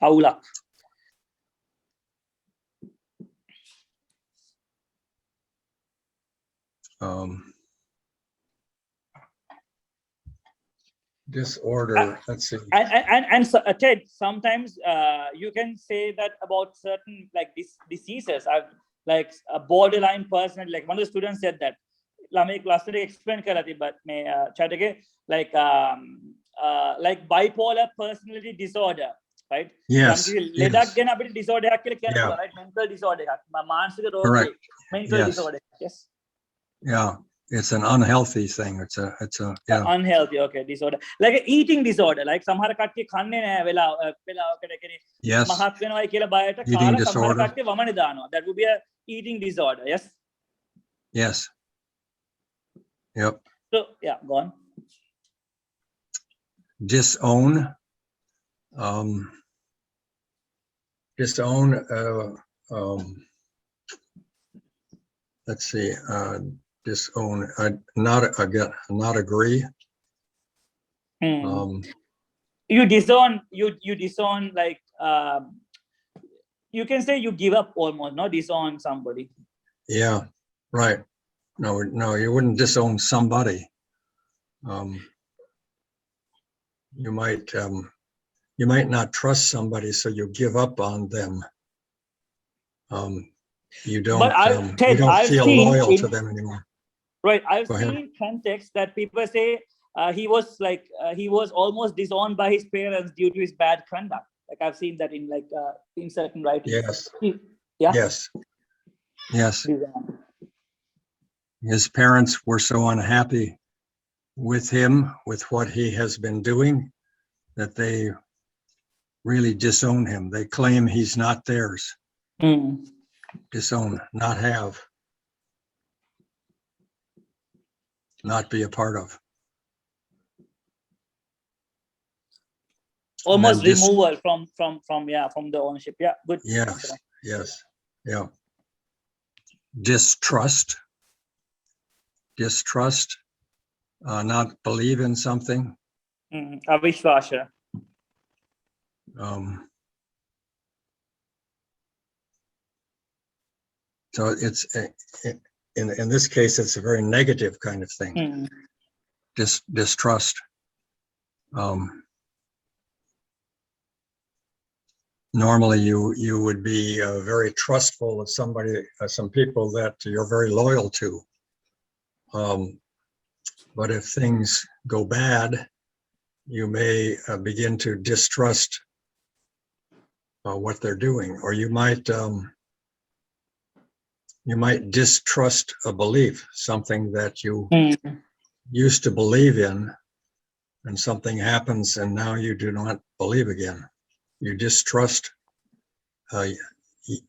Aulak. Disorder. Let's see. And so, Ted, sometimes you can say that about certain like diseases. Like a borderline person. Like one of the students said that. Like last day explain karati, but may chat again. Like bipolar personality disorder, right? Yes. Ledak gen abhi disorder Yeah. right? Mental disorder. Correct. Mental Yes. disorder. Yes. Yeah. It's an unhealthy thing. It's a yeah. Unhealthy, okay, disorder. Like an eating disorder, like samhara kattiya kanne naha velawakata kene Yes. mahat wenawa kiyala bayata Eating kala disorder. samhara kattiya wamane danawa. That would be a eating disorder, yes? Yes. Yep. So yeah, go on. Disown. Disown. Let's see. Disown. Not agree. You disown like You can say you give up almost, not disown somebody. Yeah, right. No, you wouldn't disown somebody. You might not trust somebody, so you give up on them. You don't feel loyal to them anymore. Right, I've Go ahead. seen context that people say he was almost disowned by his parents due to his bad conduct. Like I've seen that in certain writings. Yes. Yeah. Yes. Yes. Disowned. His parents were so unhappy with him, with what he has been doing, that they really disown him. They claim he's not theirs. Mm. Disown, not have, not be a part of. Almost removal from the ownership. Yeah, good. Yes, yes, yeah. Distrust, not believe in something. Avishvasha. So it's in this case, it's a very negative kind of thing. Distrust. Normally, you would be very trustful of somebody, some people that you're very loyal to. But if things go bad, you may begin to distrust what they're doing, or you might distrust a belief, something that you used to believe in, and something happens and now you do not believe again. You distrust,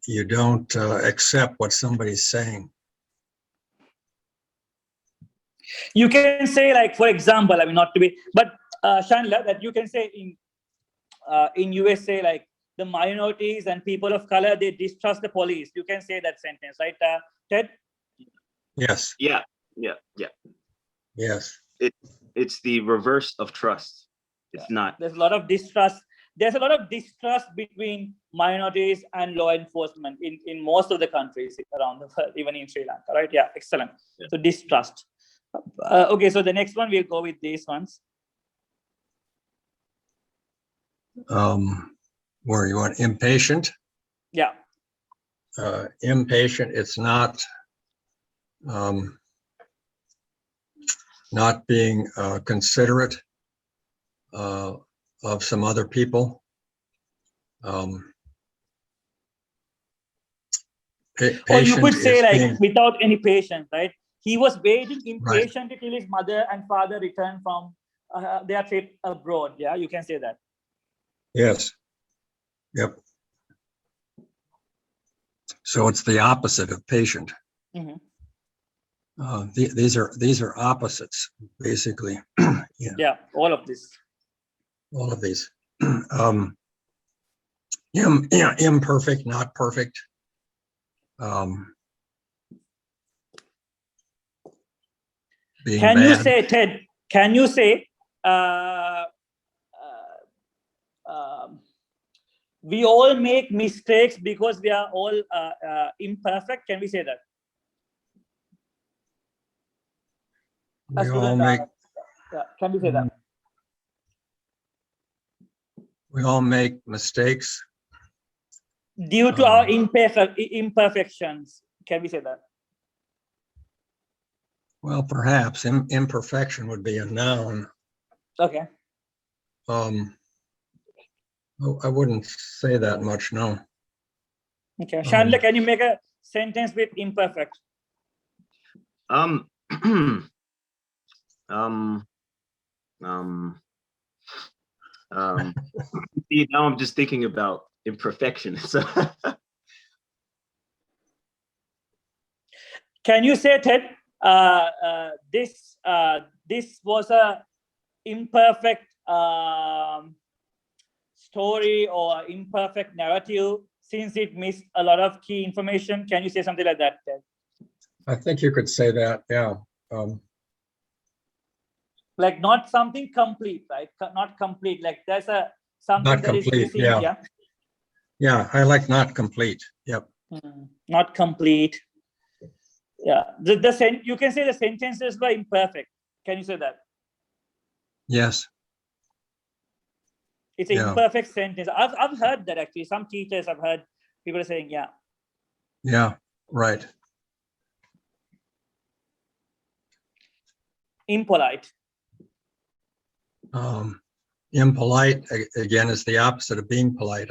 you don't accept what somebody's saying. You can say, like, for example, I mean, not to be, but Chandler, that you can say in USA, like the minorities and people of color, they distrust the police. You can say that sentence, right, Ted? Yes. Yeah. Yes. It's the reverse of trust. It's not. There's a lot of distrust. There's a lot of distrust between minorities and law enforcement in most of the countries around the world, even in Sri Lanka, right? Yeah, excellent. Yeah. So distrust. Okay, so the next one, we'll go with these ones. Where you want impatient? Yeah. Impatient, it's not being considerate of some other people. Or you could say, like, without any patience, right? He was waiting impatiently till his mother and father returned from their trip abroad. Yeah, you can say that. Yes. Yep. So it's the opposite of patient. These are opposites, basically. Yeah, all of this. All of these. Imperfect, not perfect. Can you say, Ted? Can you say we all make mistakes because we are all imperfect? Can we say that? We all make. Can we say that? We all make mistakes due to our imperfections. Can we say that? Well, perhaps imperfection would be a noun. Okay. I wouldn't say that much, no. Okay, Chandler, can you make a sentence with imperfect? See, now I'm just thinking about imperfection. So can you say, Ted, this was a imperfect story or imperfect narrative since it missed a lot of key information? Can you say something like that, Ted? I think you could say that, yeah. Like not something complete, right? Not complete. Like there's something not that complete, is missing. Yeah, I like not complete. Yep. Not complete. Yeah, you can say the sentences were imperfect. Can you say that? Yes. It's an Yeah. imperfect sentence. I've heard that actually. Some teachers I've heard people saying, yeah. Yeah, right. Impolite. Impolite again is the opposite of being polite.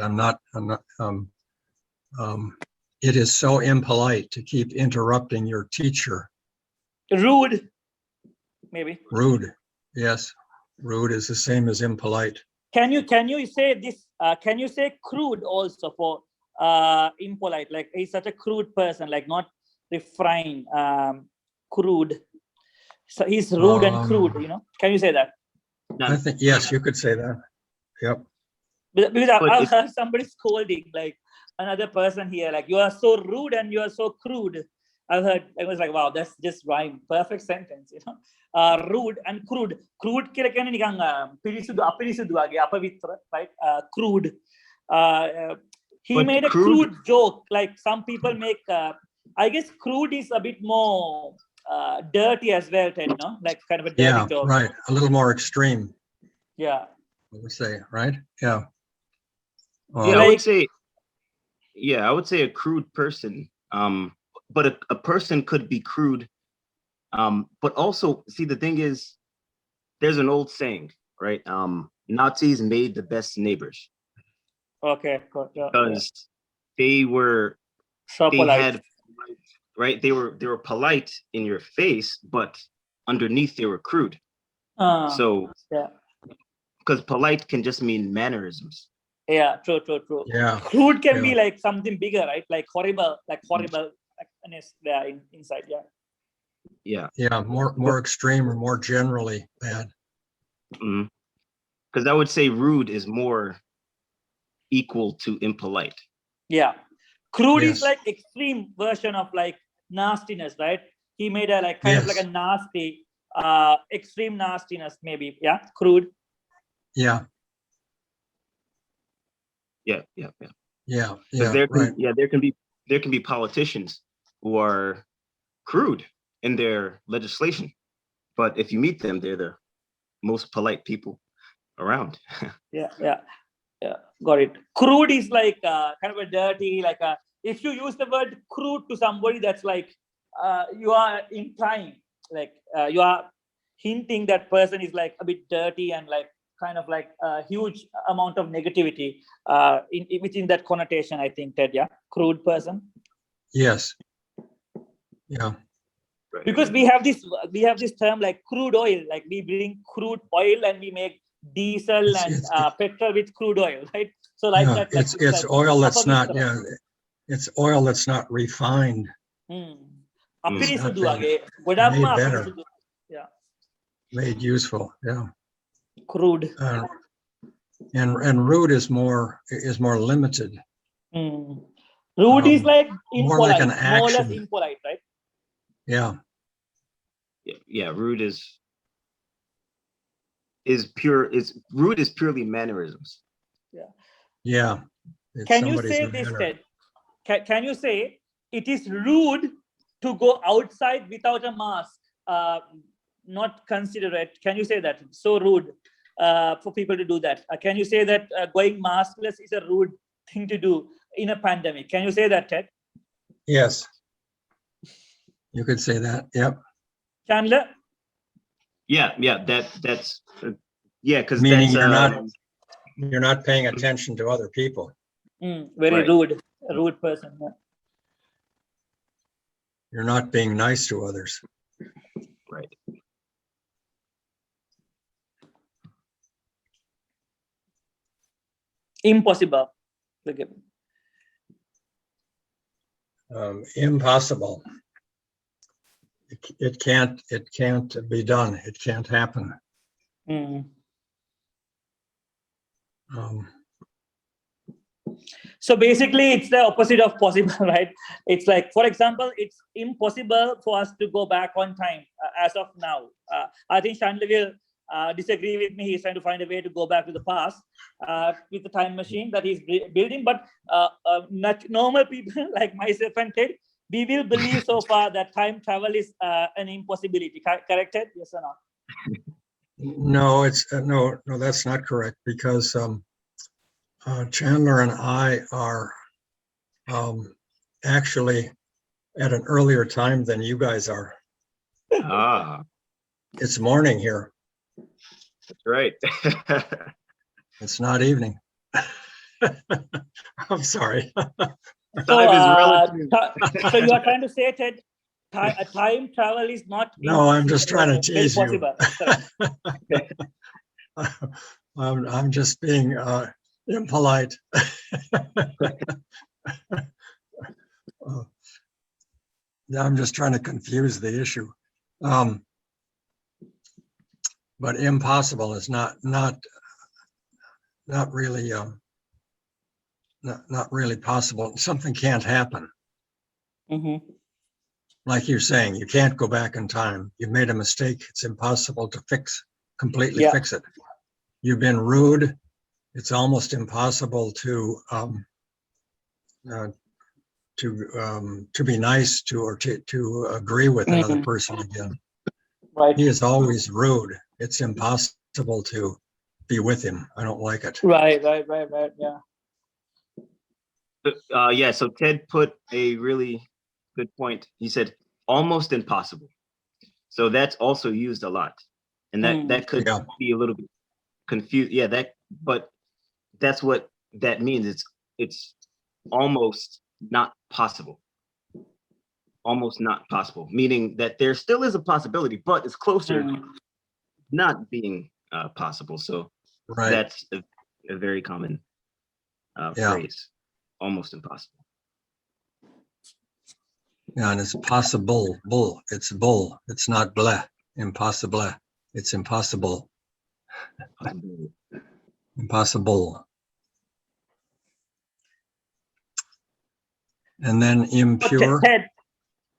It is so impolite to keep interrupting your teacher. Rude, maybe. Rude. Yes. Rude is the same as impolite. Can you say this? Can you say crude also for impolite? Like he's such a crude person, like not refined, crude. So he's rude and crude, you know. Can you say that? I think, yes, you could say that. Yep. Because I've heard somebody scolding like another person here, like you are so rude and you are so crude. I've heard, I was like, wow, that's just rhyme. Perfect sentence, you know. Rude and crude. Crude right? Crude. He But made a crude joke. Like some people make, I guess crude is a bit more dirty as well, Ted, no? Like kind of a dirty joke. Right. A little more extreme. Yeah. I would say, right? Yeah. Yeah, I would say, I would say a crude person. But a person could be crude. But also, see, the thing is, there's an old saying, right? Nazis made the best neighbors. Okay, because they were so polite. Right? They were polite in your face, but underneath they were crude. So yeah, because polite can just mean mannerisms. Yeah, true. Yeah. Crude can be like something bigger, right? Like horrible inside. Yeah. Yeah. More extreme or more generally bad. Because I would say rude is more equal to impolite. Yeah. Crude is like extreme version of like nastiness, right? He made a like kind of like a nasty, extreme nastiness, maybe. Yeah. Crude. Yeah. Yeah. Yeah. There can be politicians who are crude in their legislation, but if you meet them, they're the most polite people around. Yeah. Got it. Crude is like kind of a dirty, like if you use the word crude to somebody, that's like you are implying, like you are hinting that person is like a bit dirty and like kind of like a huge amount of negativity within that connotation, I think, Ted. Yeah, crude person. Yes. Yeah. Because we have this term like crude oil, like we bring crude oil and we make diesel and petrol with crude oil, right? So like that. Like, it's like oil that's not. It's oil that's not refined. Made better. Yeah. Made useful. Yeah. Crude. And rude is more limited. Rude is like impolite, more like an action. More or less impolite, right? Yeah. Yeah. Rude is pure. Rude is purely mannerisms. Yeah. Can you say this, Ted? Can you say it is rude to go outside without a mask? Not considerate. Can you say that? So rude for people to do that. Can you say that going maskless is a rude thing to do in a pandemic? Can you say that, Ted? Yes. You could say that. Yep. Chandler? Yeah. That's because meaning you're not paying attention to other people. Very rude. A rude person. Yeah. You're not being nice to others. Right. Impossible. Impossible. It can't be done. It can't happen. So basically it's the opposite of possible, right? It's like, for example, it's impossible for us to go back on time as of now. I think Chandler will disagree with me. He's trying to find a way to go back to the past with the time machine that he's building. But normal people like myself and Ted, we will believe so far that time travel is an impossibility. Correct, Ted? Yes or not? No, it's no, that's not correct, because Chandler and I are actually at an earlier time than you guys are. Ah, It's morning here. that's right. It's not evening. I'm sorry. So, Time is relative. so you are trying to say, Ted, time travel is not No, I'm just trying to impossible, tease you. possible. I'm just being impolite. I'm just trying to confuse the issue. But impossible is not really not really possible. Something can't happen. Mm-hmm. Like you're saying, you can't go back in time. You've made a mistake. It's impossible to completely fix it. You've been rude. It's almost impossible to be nice to, or to agree with another person again. Right. He is always rude. It's impossible to be with him. I don't like it. Right. Yeah. Yeah, so Ted put a really good point. He said almost impossible. So that's also used a lot. And that could be a little bit confused. Yeah, but that's what that means. It's almost not possible. Almost not possible, meaning that there still is a possibility, but it's closer not being possible. So that's a very common phrase. Almost impossible. Yeah, and it's possible. Bull. It's bull. It's not blah. Impossible. It's impossible. Impossible. And then impure. Ted,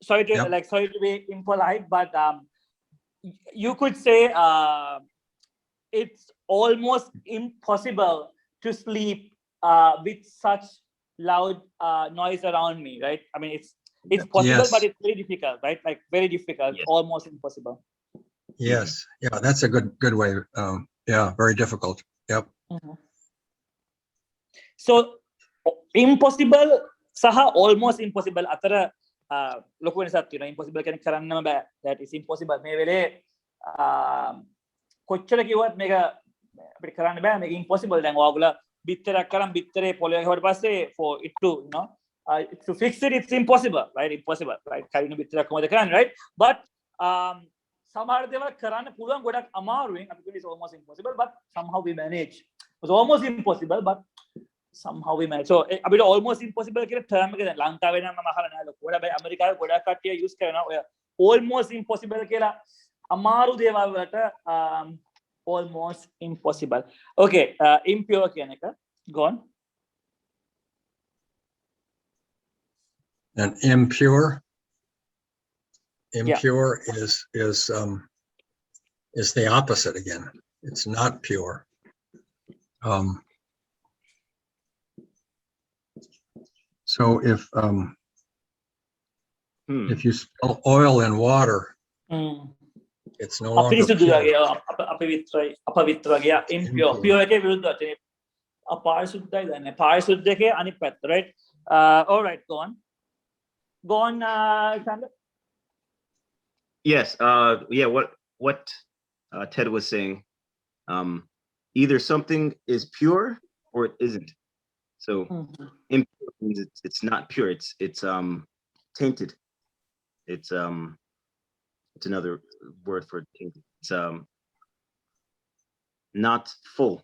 sorry to be impolite, but you could say it's almost impossible to sleep with such loud noise around me, right? I mean, it's possible, but it's very difficult, right? Like very difficult, almost impossible. Yes, yeah, that's a good way. Yeah, very difficult. Yep. So impossible, saha almost impossible. Atara loku wenasak tiyena. Impossible kenek karannama bෑ. That is impossible. මේ වෙලේ කොච්චර කිව්වත් මේක අපිට කරන්න බෑ. මේක impossible. දැන් ඔයාගොල්ලෝ බිත්තරයක් කරන් බිත්තරේ පොළවේ ගහුවට පස්සේ for it to to fix it, it's impossible, right? Impossible, right? කරින බිත්තරයක් කොහොමද කරන්නේ, right? But සමහර දේවල් කරන්න පුළුවන් ගොඩක් අමාරුවෙන්. අපි කියන්නේ it's almost impossible, but somehow we manage. It's almost impossible, but somehow we manage. So අපිට almost impossible කියන term එක දැන් ලංකාවේ නම් මම අහලා නැහැ ලොකු. හැබැයි ඇමරිකාවේ ගොඩක් කට්ටිය use කරනවා ඔය almost impossible කියලා අමාරු දේවල් වලට almost impossible. Okay, impure කියන එක. Go on. And impure is the opposite again. It's not pure. So if you spill oil in water, it's no longer pure. Impure. Pure එකේ විරුද්ධ වචනේ. අපරිසුද්ධයි දන්නේ. පාරිශුද්ධ එකේ අනිත් පැත්ත, right? All right, go on. Go on, Chandler. Yes. Yeah. What Ted was saying. Either something is pure or it isn't. So impure means it's not pure. It's tainted. It's another word for tainted. It's not full.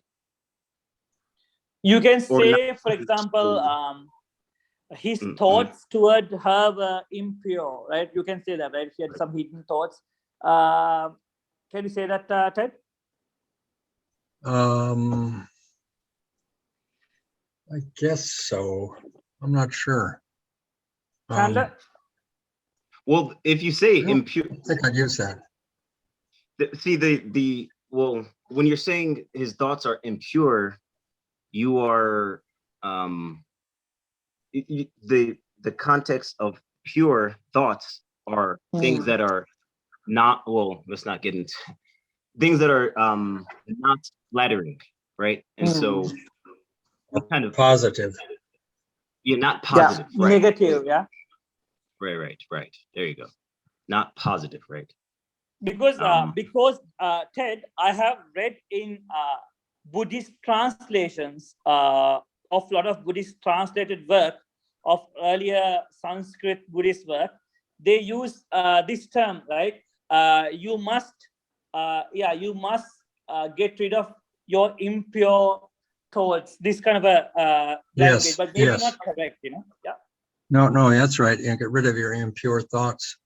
You can say, for example, his thoughts toward her were impure, right? You can say that, right? He had some hidden thoughts. Can you say that, Ted? I guess so. I'm not sure. Chandler? Well, if you say impure, I think I'd use that. See, the well, when you're saying his thoughts are impure, you are the context of pure thoughts are things that are not, well, let's not get into things that are not flattering, right? And so kind of Positive. you're not positive, yeah, right? negative, yeah. Right. There you go. Not positive, right? Because Ted, I have read in Buddhist translations of a lot of Buddhist translated work of earlier Sanskrit Buddhist work. They use this term, right? You must get rid of your impure thoughts. This kind of a language, Yes, but maybe yes. not correct, Yeah. No, that's right. And get rid of your impure thoughts.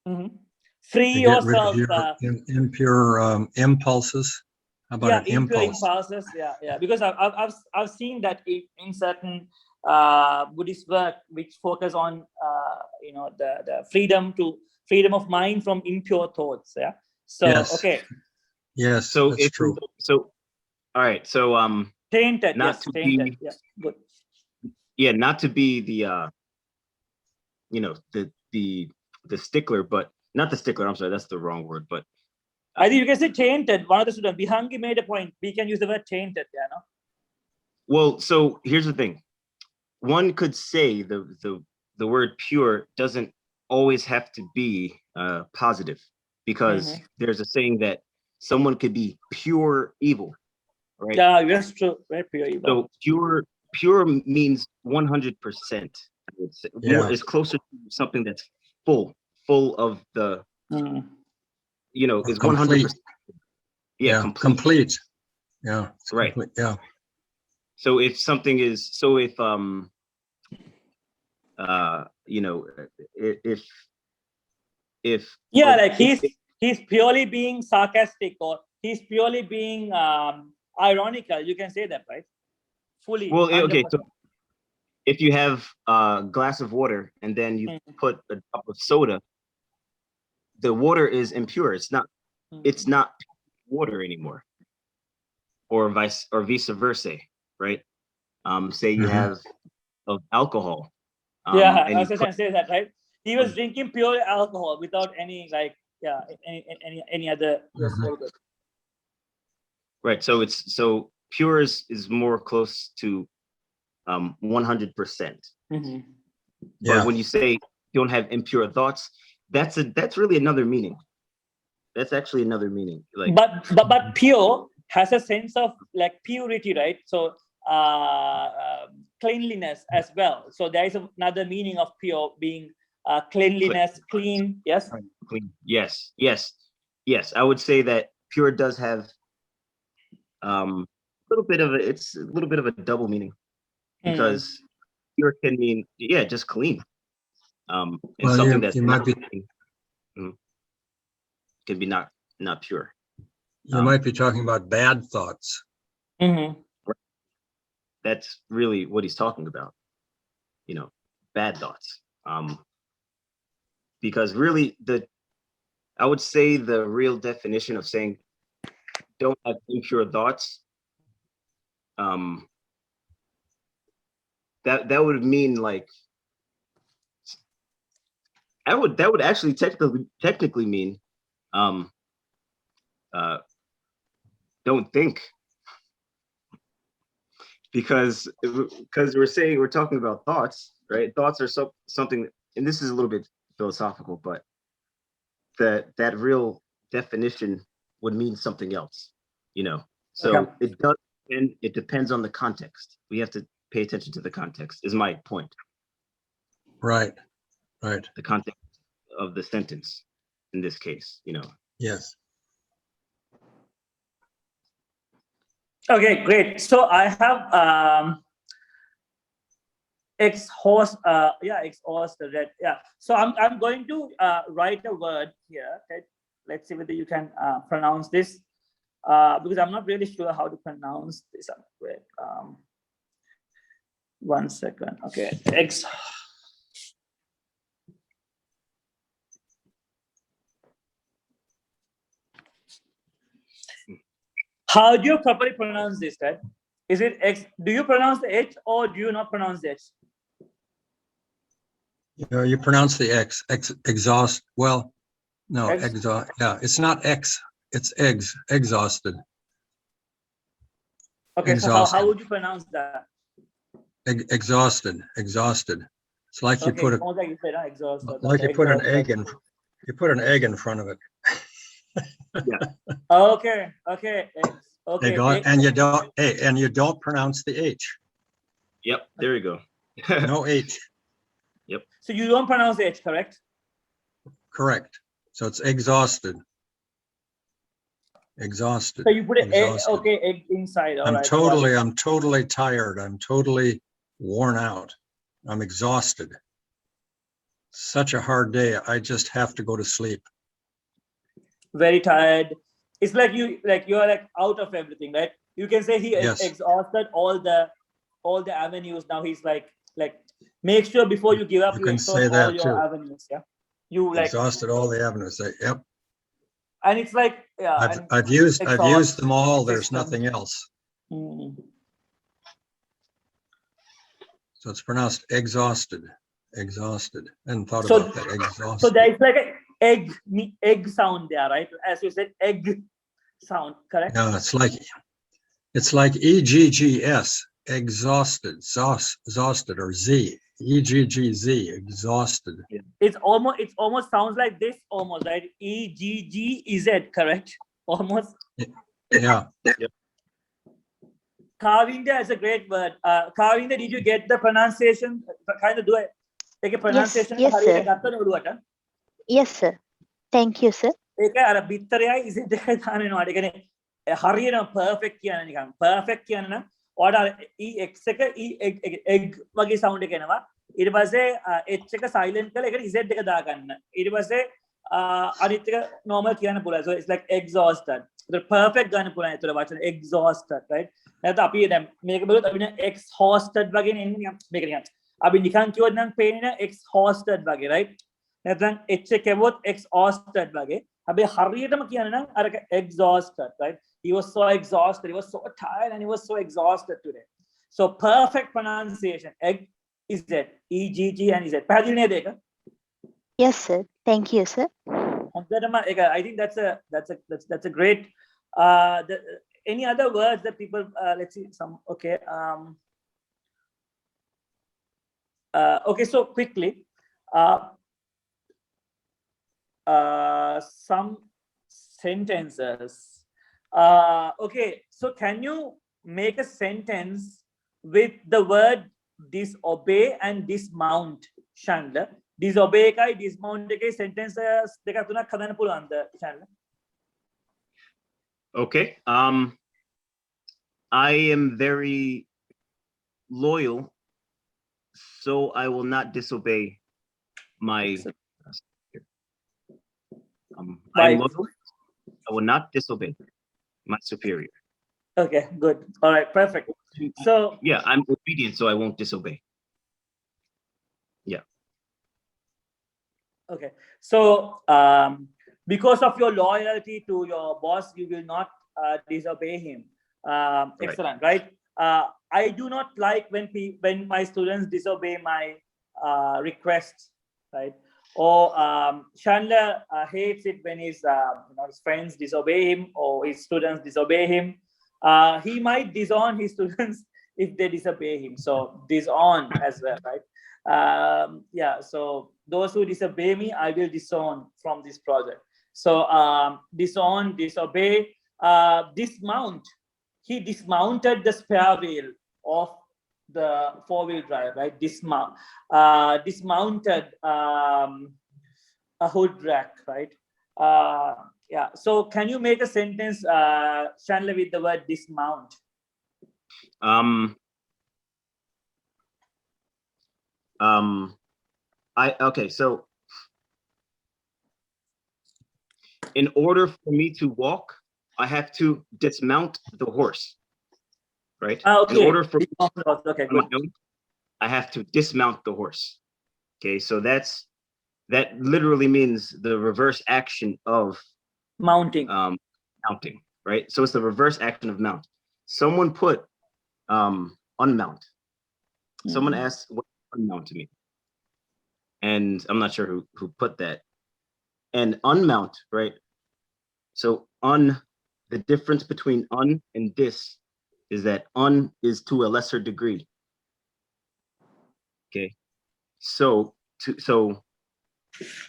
Free To get rid of yourself. your impure impulses. How about an impure impulse? impulses. Yeah. Because I've seen that in certain Buddhist work which focus on the freedom of mind from impure thoughts. Yeah. So Yes. okay. Yes. So that's true. So all right. So Tainted. not Yes. to Tainted. be, Yeah. Good. yeah, not to be the the stickler, but not the stickler. I'm sorry, that's the wrong word. But I think you can say tainted. One of the students, Bihangi, made a point. We can use the word tainted. Yeah. No. Well, so here's the thing. One could say the word pure doesn't always have to be positive, because there's a saying that someone could be pure evil, right? Yeah, that's true. Very pure evil. So pure means 100%. I would say. Yeah. Is closer to something that's full of the is 100%. Yeah, complete. Yeah. Right. Complete. Yeah. So if something is, so if if yeah, like he's purely being sarcastic, or he's purely being ironical. You can say that, right? Fully. Well, 100%. okay. So if you have a glass of water and then you put a drop of soda, the water is impure. It's not water anymore, or vice versa, right? Say you have of alcohol. Yeah, I was just trying to say that, right? He was drinking pure alcohol without any any other. Yes, very good. Right. So pure is more close to 100%. But when you say you don't have impure thoughts, that's really another meaning. That's actually another meaning. Like, but pure has a sense of like purity, right? So cleanliness as well. So there is another meaning of pure being cleanliness, clean. Yes. Clean. Yes. I would say that pure does have a little bit of a double meaning, because pure can mean just clean. And well, something that's you might be can be not pure. You might be talking about bad thoughts. That's really what he's talking about. Bad thoughts. Because really I would say the real definition of saying don't have impure thoughts, that would mean like that would actually technically mean don't think, because we're talking about thoughts, right? Thoughts are something, and this is a little bit philosophical, but that real definition would mean something else, so it does, and it depends on the context. We have to pay attention to the context, is my point. Right. The context of the sentence in this case, Yes. Okay, great. So I have ex-host, that. Yeah. So I'm going to write a word here. Okay? Let's see whether you can pronounce this, because I'm not really sure how to pronounce this. Wait, 1 second. Okay, How do you properly pronounce this, right? Is it X? Do you pronounce the H or do you not pronounce the H? You pronounce the X, exhaust. Well, no, Ex- exhaust. Yeah, it's not X. It's exhausted. Okay, so how would you pronounce that? Exhausted. It's like you Okay, put almost like you said, exhausted. like Okay, you put an exhausted. egg in. You put an egg in front of it. Okay, okay, okay. And you don't. Hey, and you don't pronounce the H. Yep, there you go. No H. Yep. So you don't pronounce the H, correct? Correct. So it's exhausted. Exhausted. So you put an egg, Exhausted. okay, egg inside. All I'm right. totally tired. I'm totally worn out. I'm exhausted. Such a hard day. I just have to go to sleep. Very tired. It's like you're like out of everything, right? You can say he Yes. exhausted all the avenues. Now he's like make sure before you give up, You you can exhaust say all that your too. avenues. Yeah. You like Exhausted all the avenues. Yep. and it's like yeah. I've used them all. There's system. nothing else. Mm. So it's pronounced exhausted. Exhausted. And thought So- about that. Exhausted. So there is like an egg sound there, right? As you said, egg sound, correct? No, it's like EGGS, exhausted, exhausted, or Z, EGGZ, exhausted. It's almost sounds like this, almost, right? EGGZ, correct? Almost. Yeah. Kavinda is a great word. Kavinda, did you get the pronunciation? Kind of do it. Take a pronunciation. Yes, sir. Yes, sir. Thank you, sir. ඒක අර බිත්තරයයි ඉසෙට් එකයි දාන්න වෙනවා. ඒ කියන්නේ හරියටම perfect කියන නිකන්. Perfect කියන නම් ඔයාලට EX එක egg වගේ sound එක එනවා. ඊට පස්සේ H එක silent කරලා ඒකට Z එක දාගන්න. ඊට පස්සේ අනිත් එක normal කියන්න පුළුවන්. So it's like exhausted. The perfect ගන්න පුළුවන් ඒතර වචන exhausted, right? නැත්නම් අපි දැන් මේක බලුවොත් අපි නේ exhausted වගේ නේ එන්නේ මේක නිකන්. අපි නිකන් කිව්වොත් නම් පේන්නේ exhausted වගේ, right? නැත්නම් H එක කෙවුවොත් exhausted වගේ. හැබැයි හරියටම කියන්න නම් අර exhausted, right? He was so exhausted. He was so tired and he was so exhausted today. So perfect pronunciation. Egg is that EGG and is that. පැහැදිලි නේද ඒක? Yes, sir. Thank you, sir. I think that's a great. Any other words that people? Let's see some. Okay. Okay. So quickly. Some sentences. Okay, so can you make a sentence with the word disobey and dismount, Chandler? Disobey kai dismount එකයි sentences දෙකක් තුනක් හදන්න පුළුවන්ද, Chandler? Okay. I am very loyal, so I will not disobey my. I'm loyal. I will not disobey my superior. Okay, good. All right, perfect. So yeah, I'm obedient, so I won't disobey. Yeah. Okay. So because of your loyalty to your boss, you will not disobey him. Excellent, right? I do not like when my students disobey my requests, right? Or Chandler hates it when his friends disobey him or his students disobey him. He might disown his students if they disobey him. So disown as well, right? Yeah. So those who disobey me, I will disown from this project. So disown, disobey, dismount. He dismounted the spare wheel of the four-wheel drive, right? Dismounted a hood rack, right? Yeah. So can you make a sentence, Chandler, with the word dismount? Okay. So in order for me to walk, I have to dismount the horse, right? Okay. In order for okay, good. I have to dismount the horse. Okay, so that literally means the reverse action of mounting. Mounting, right? So it's the reverse action of mount. Someone put unmount. Someone asked what unmount to me. And I'm not sure who put that. And unmount, right? So the difference between un and dis is that un is to a lesser degree. Okay. So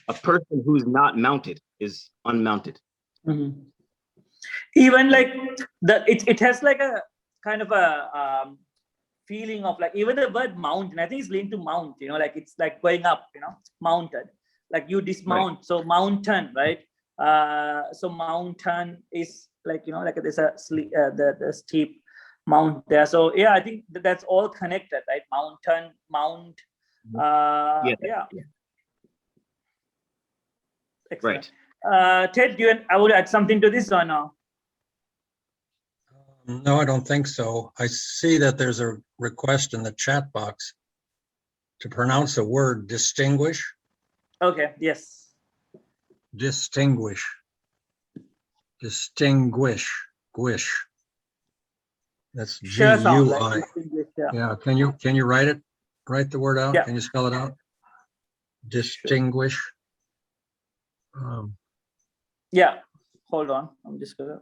a person who's not mounted is unmounted. Even like it has like a kind of a feeling of like even the word mountain, I think it's linked to mount, you know, like it's like going up, you know, mounted, like you dismount. Right. So mountain, right? So mountain is like, you know, like there's a the steep mount there. So yeah, I think that's all connected, right? Mountain, mount. Yeah. Excellent. Right. Ted, I would add something to this or no? No, I don't think so. I see that there's a request in the chat box to pronounce the word distinguish. Okay, yes. Distinguish. Distinguish. Guish. That's G-U-I. Like yeah, can you write it? Write the word out? Yeah. Can you spell it out? Distinguish. Yeah, hold on. I'm just gonna.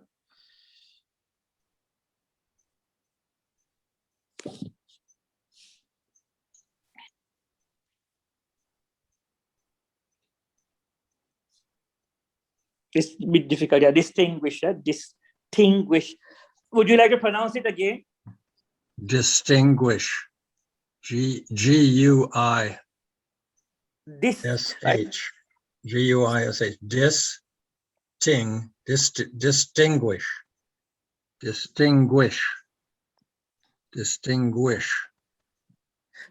It's a bit difficult. Yeah, distinguish. Distinguish. Would you like to pronounce it again? Distinguish. G-U-I. S-H. G-U-I-S-H. Distinguish. Distinguish. Distinguish.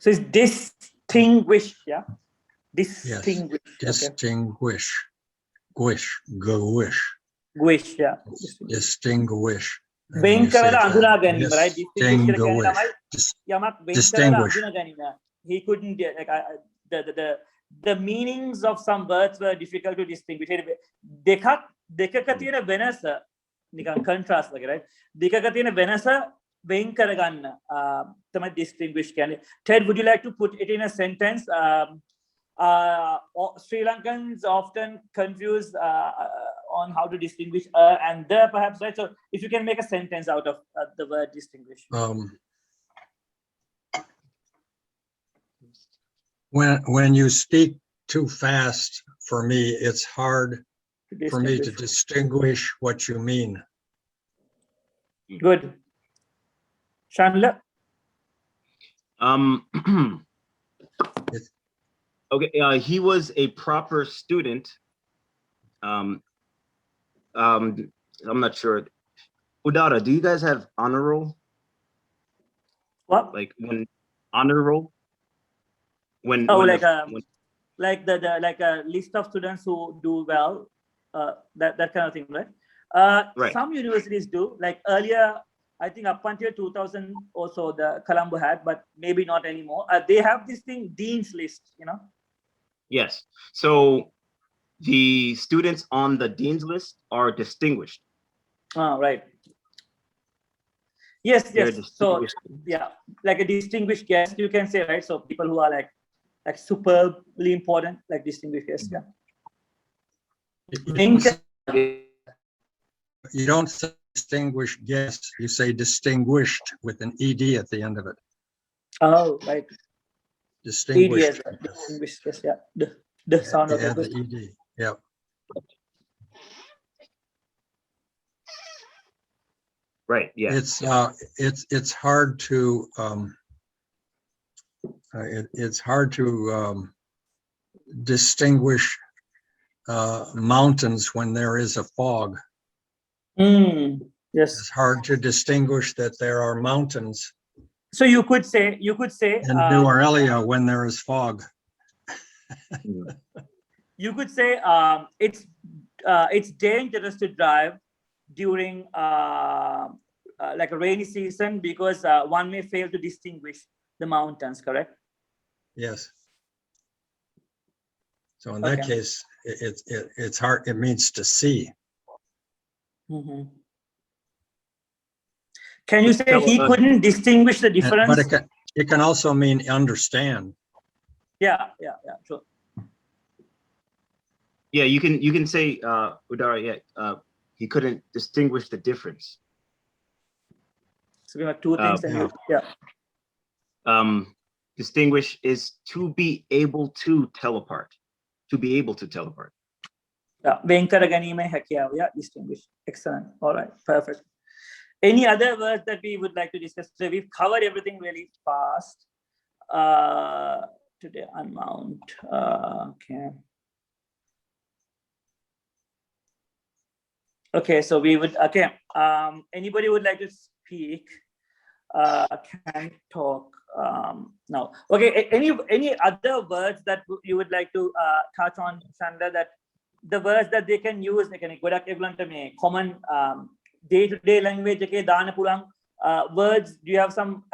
So it's distinguish, yeah? Distinguish. Yes. Distinguish. Guish. Guish. Guish, yeah. Distinguish. Right? Distinguish. He couldn't like the meanings of some words were difficult to distinguish. Dekaka තියෙන වෙනස නිකන් contrast වගේ, right? දෙකක තියෙන වෙනස වෙන් කරගන්න තමයි distinguish කියන්නේ. Ted, would you like to put it in a sentence? Sri Lankans often confuse on how to distinguish and the, perhaps, right? So if you can make a sentence out of the word distinguish. When you speak too fast, for me, it's hard for me to distinguish what you mean. Good. Chandler? Okay, he was a proper student. I'm not sure. Udara, do you guys have honor roll? What? Like when honor roll? When like a list of students who do well, that kind of thing, right? Right. Some universities do. Like earlier, I think up until 2000 or so, the Colombo had, but maybe not anymore. They have this thing, dean's list, you know? Yes. So the students on the dean's list are distinguished. Oh, right. Yes. So yeah, like a distinguished guest, you can say, right? So people who are like superbly important, like distinguished guests. Yeah. You don't say distinguished guest, you say distinguished with an ED at the end of it. Oh, right. Distinguished. Distinguished, yes, yeah. The sound of the ED. Yeah. Right. Yeah. It's hard to distinguish mountains when there is a fog. Yes. It's hard to distinguish that there are mountains. So you could say in New Aurelia when there is fog. You could say it's dangerous to drive during like a rainy season because one may fail to distinguish the mountains, correct? Yes. So in that case, it's hard. It means to see. Mm-hmm. Can you say Tell he us. couldn't distinguish the But difference? it can also mean understand. Yeah, sure. Yeah, you can say Udara, he couldn't distinguish the difference. So we have two things, and Distinguish is to be able to tell apart. To be able to tell apart. Yeah, venkara ganime hakiyawa. Yeah, distinguish. Excellent. All right, perfect. Any other words that we would like to discuss? So we've covered everything really fast. Today, unmount. Okay. Okay, so we would, okay. Anybody would like to speak? Can talk now. Okay, any other words that you would like to touch on, Chandra, that the words that they can use, they can common day-to-day language, words. Do you have some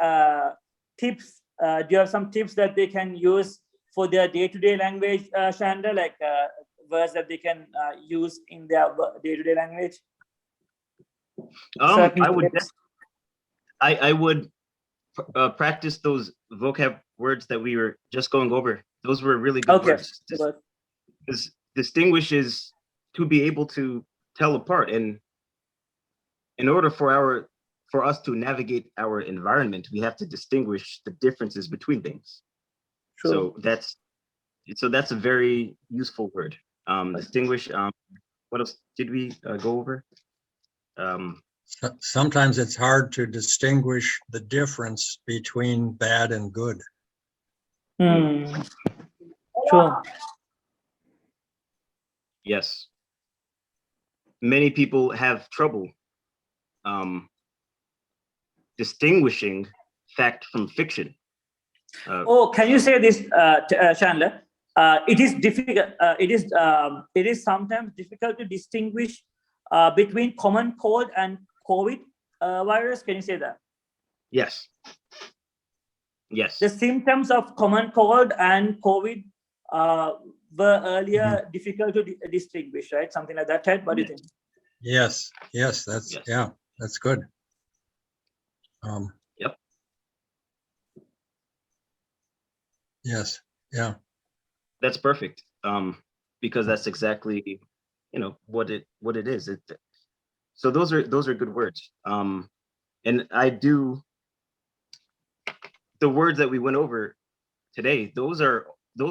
tips? Do you have some tips that they can use for their day-to-day language, Chandra, like words that they can use in their day-to-day language? I would practice those vocab words that we were just going over. Those were really good words. Because distinguish is to be able to tell apart, and in order for us to navigate our environment, we have to distinguish the differences between things. Sure. So that's a very useful word. Distinguish. What else did we go over? Sometimes it's hard to distinguish the difference between bad and good. Sure. Yes. Many people have trouble distinguishing fact from fiction. Can you say this, Chandler? It is difficult. It is sometimes difficult to distinguish between common cold and COVID virus. Can you say that? Yes. Yes. The symptoms of common cold and COVID were earlier difficult to distinguish, right? Something like that, Ted? What do you think? Yes. That's that's good. Yep. Yes. Yeah. That's perfect. Because that's exactly, what it is. So those are good words. And the words that we went over today, those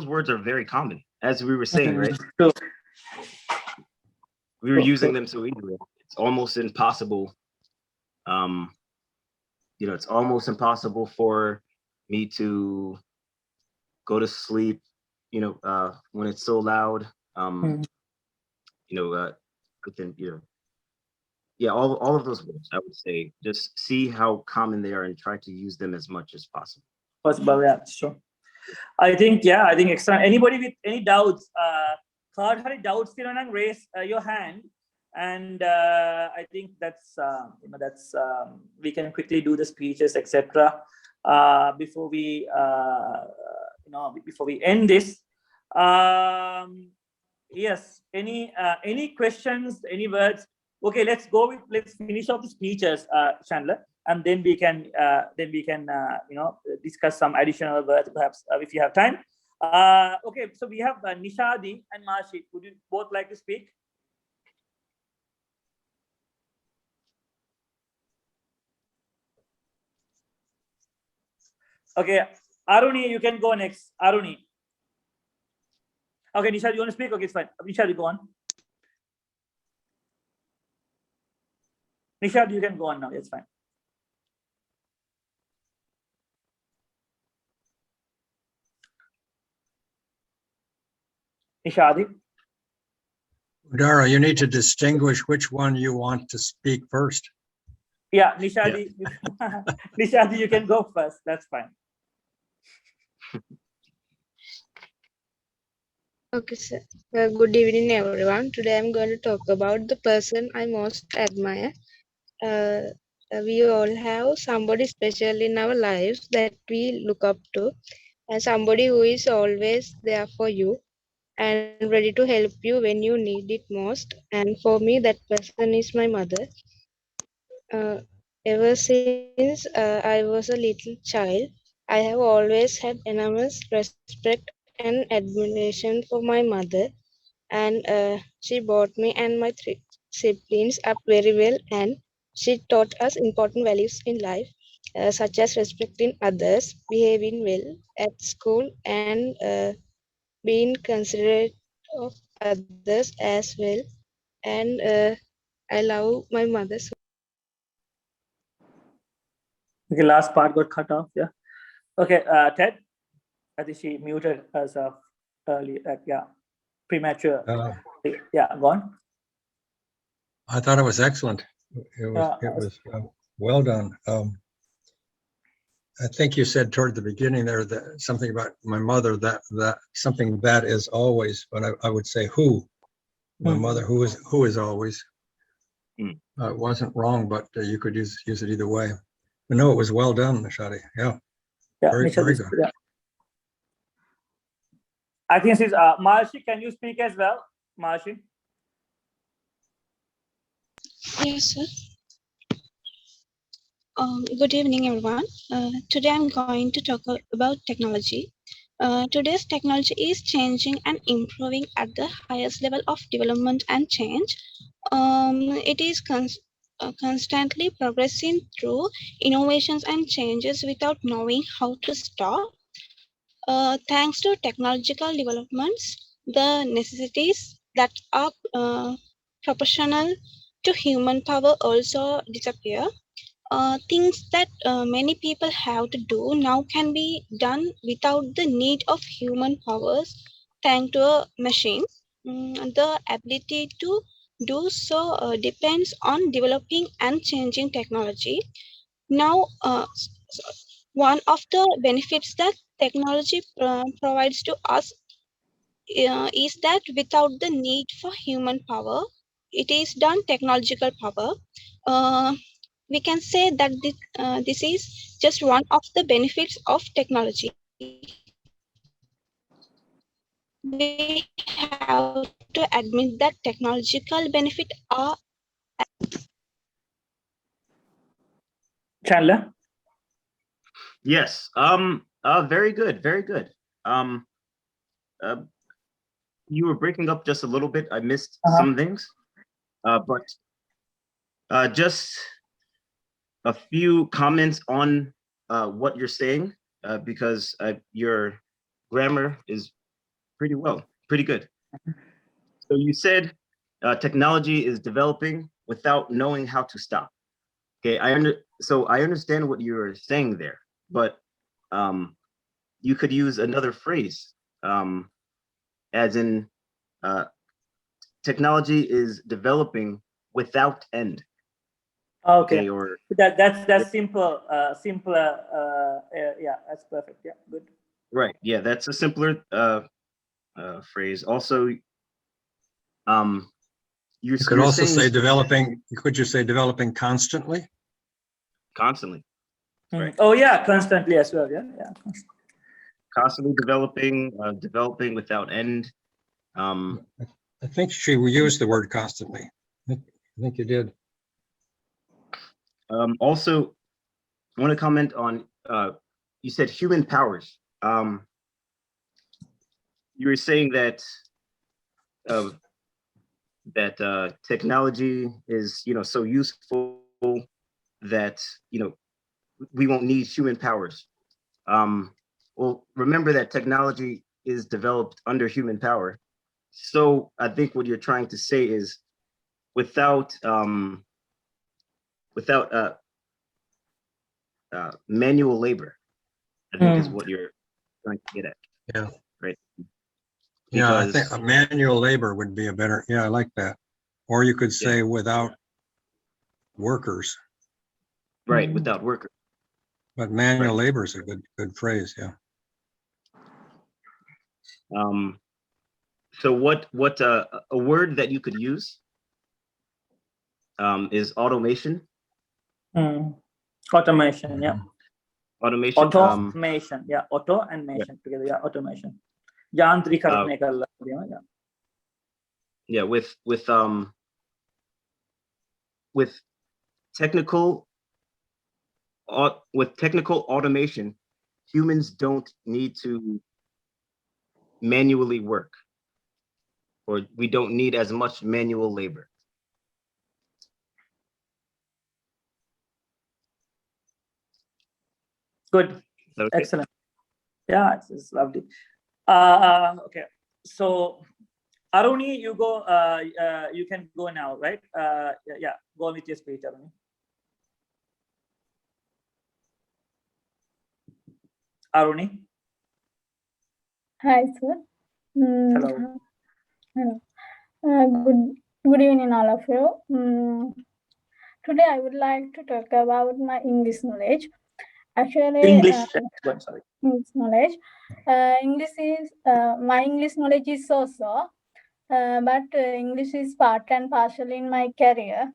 words are very common, as we were saying, right? Sure. We were using them so easily. It's almost impossible. It's almost impossible for me to go to sleep, when it's so loud. All of those words, I would say, just see how common they are and try to use them as much as possible. Possible, yeah, sure. I think excellent. Anybody with any doubts? Doubts, raise your hand, and I think that's we can quickly do the speeches, etc. Before we end this. Yes. Any questions? Any words? Okay, let's finish off the speeches, Chandler, and then we can discuss some additional words, perhaps, if you have time. Okay, so we have Nishadi and Mashi. Would you both like to speak? Okay, Aruni, you can go next. Aruni. Okay, Nishadi, you want to speak? Okay, it's fine. Nishadi, go on. Nishad, you can go on now. It's fine. Nishadi. Dara, you need to distinguish which one you want to speak first. Yeah, Nishadi. Yeah. Nishadi, you can go first. That's fine. Okay, sir. Good evening, everyone. Today I'm going to talk about the person I most admire. We all have somebody special in our lives that we look up to, and somebody who is always there for you and ready to help you when you need it most. And for me, that person is my mother. Ever since I was a little child, I have always had enormous respect and admiration for my mother, and she brought me and my three siblings up very well, and she taught us important values in life, such as respecting others, behaving well at school, and being considerate of others as well. And I love my mother so. Okay, last part got cut off. Yeah. Okay, Ted. I think she muted herself early. Yeah, premature. Yeah, go on. I thought it was excellent. It was well done. I think you said toward the beginning there that something about my mother, that something that is always, but I would say who, my mother, who is always. It wasn't wrong, but you could use it either way. But no, it was well done, Nishadi. Yeah, very good. Yeah. I think she's Marshi. Can you speak as well, Marshi? Yes, sir. Good evening, everyone. Today I'm going to talk about technology. Today's technology is changing and improving at the highest level of development and change. It is constantly progressing through innovations and changes without knowing how to stop. Thanks to technological developments, the necessities that are proportional to human power also disappear. Things that many people have to do now can be done without the need of human powers thanks to a machine. The ability to do so depends on developing and changing technology. Now, one of the benefits that technology provides to us is that without the need for human power, it is done technological power. We can say that this is just one of the benefits of technology. We have to admit that technological benefits are. Chandler? Yes. Very good. Very good. You were breaking up just a little bit. I missed some things. But just a few comments on what you're saying, because your grammar is pretty good. So you said technology is developing without knowing how to stop. Okay, so I understand what you're saying there, but you could use another phrase, as in technology is developing without end. Okay, or that's simple. Simpler. Yeah, that's perfect. Yeah, good. Right. Yeah, that's a simpler phrase. Also, you could also say developing. Could you say developing constantly? Constantly. Right. Oh yeah, constantly as well. Yeah, yeah. Constantly developing, developing without end. I think she used the word constantly. I think you did. Also, I want to comment on, you said human powers. You were saying that technology is, so useful that, we won't need human powers. Well, remember that technology is developed under human power. So I think what you're trying to say is without manual labor, I think is what you're trying to get at. Yeah. Right. Yeah, I think a manual labor would be a better, I like that. Or you could say without workers. Right, without workers. But manual labor is a good phrase, yeah. So what a word that you could use is automation. Automation, yeah. Automation. Automation, yeah. Auto and mation together, yeah. Automation. Yantrikaran karna, yeah. Yeah, with technical with technical automation, humans don't need to manually work, or we don't need as much manual labor. Good. Okay. Excellent. Yeah, it's lovely. Okay. So Aruni, you go. You can go now, right? Yeah. Go on with your speech, Aruni. Aruni. Hi, sir. Hello. Hello. Good evening, all of you. Today, I would like to talk about my English knowledge. Actually, English. Sorry. English knowledge. My English knowledge is so-so, but English is part and parcel in my career.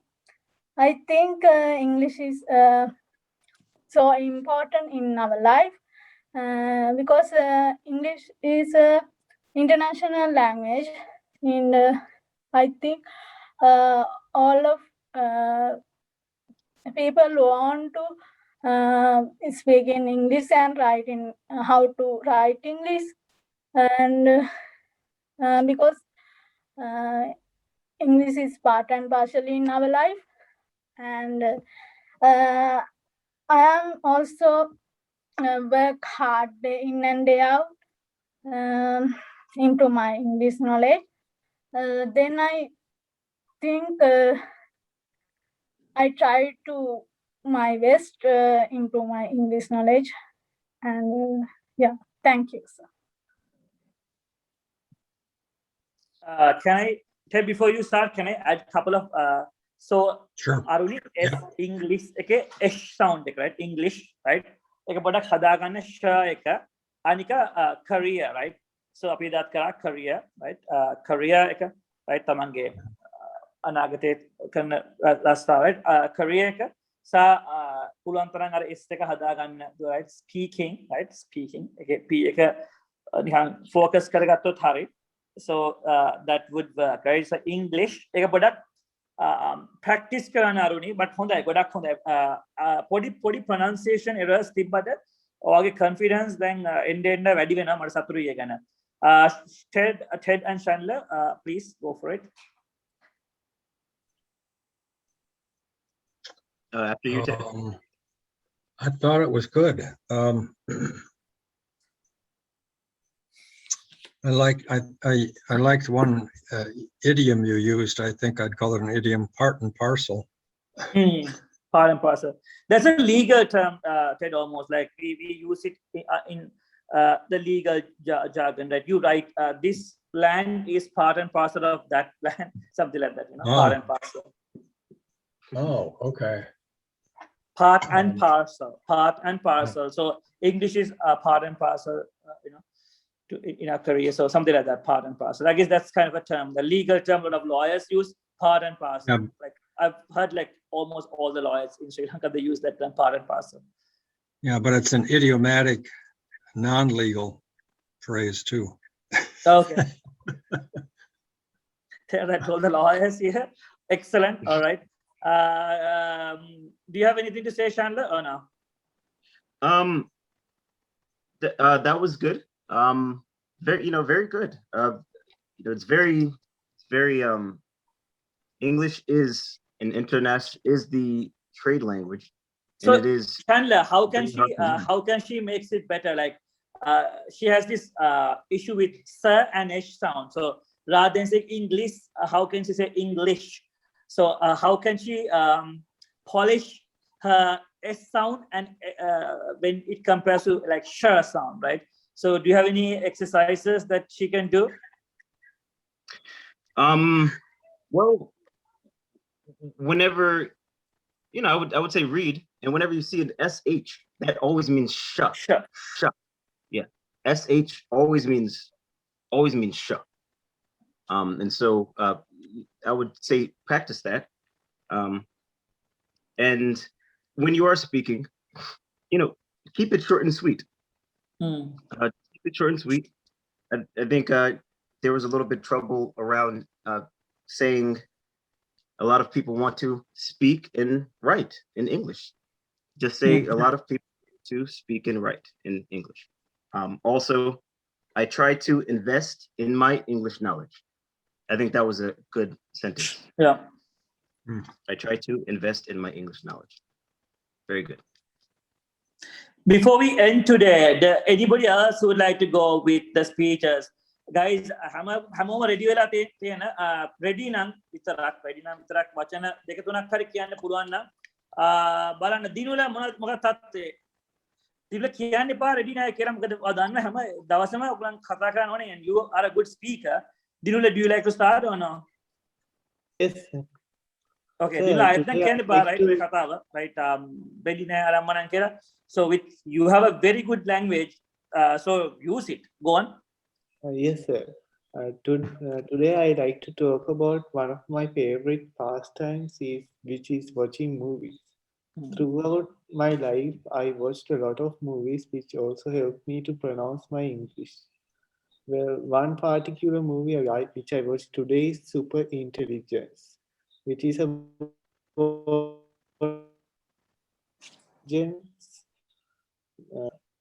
I think English is so important in our life because English is a international language, and I think all of people want to speak in English and write in how to write English, and because English is part and parcel in our life, and I am also work hard day in and day out into my English knowledge. Then I think I try to my best improve my English knowledge, and yeah, thank you, sir. Can I tell before you start? Can I add a couple of so Sure. Aruni, S English, okay, S sound, right? English, right? Like a hadagan eka anika career, right? So api that kara career, right? Career eka, right? Tamange anagate kan rasta, right? Career eka sa pulantarang ar S eka hadagan, right? Speaking, right? Speaking, okay, P eka nihan focus karagato thari. So that would work, right? So English, eka bodak practice karana Aruni, but hondai godak hondai podi pronunciation errors tibbada oge confidence then end වැඩි වෙනවා මට සතුටුයි ඒ ගැන. Ted and Chandler, please go for it. After you, Ted. I thought it was good. I liked one idiom you used. I think I'd call it an idiom, part and parcel. Part and parcel. That's a legal term, Ted, almost like we use it in the legal jargon, that you write this land is part and parcel of that land, something like that, you know, part and parcel. Oh, okay. Part and parcel. So English is part and parcel, you know, in our career. So something like that, part and parcel. I guess that's kind of a term, the legal term. A lot of lawyers use part and parcel. Yeah. Like I've heard like almost all the lawyers in Sri Lanka, they use that term, part and parcel. Yeah, but it's an idiomatic, non-legal phrase too. Okay. I told the lawyers here. Excellent. All right. Do you have anything to say, Chandler, or no? That was good. Very good. It's very English is the trade language. So and it is Chandler, how can she makes it better? Like she has this issue with sir and h sound. So rather than saying English, how can she say English? So how can she polish her s sound and when it compares to like sh sound, right? So do you have any exercises that she can do? Well, whenever, I would say read, and whenever you see an sh, that always means sh. Yeah, sh always means sh. And so I would say practice that. And when you are speaking, keep it short and sweet. Keep it short and sweet. I think there was a little bit trouble around saying a lot of people want to speak and write in English. just say a lot of people to speak and write in English. Also, I try to invest in my English knowledge. I think that was a good sentence. Yeah. I try to invest in my English knowledge. Very good. Before we end today, anybody else who would like to go with the speeches? Guys, හැමෝම ready වෙලා තියෙන ready නම් විතරක් වචන දෙක තුනක් හරි කියන්න පුළුවන් නම් බලන්න දිනුල මොකක්ද තත්ත්වය දිනුල කියන්න එපා ready නැහැ කියලා මොකද දන්න හැම දවසම ඔයගොල්ලන් කතා කරනවනේ and you are a good speaker. Dinula, do you like to start or no? Yes, sir. Okay, Sir, Dinula, I today think right, ready නැහැ අරම්මනම් කියලා. So you have a very good language, so use it. Go on. Yes, sir. Today I like to talk about one of my favorite pastimes, which is watching movies. Throughout my life, I watched a lot of movies, which also helped me to pronounce my English. Well, one particular movie which I watched today is Super Intelligence, which is about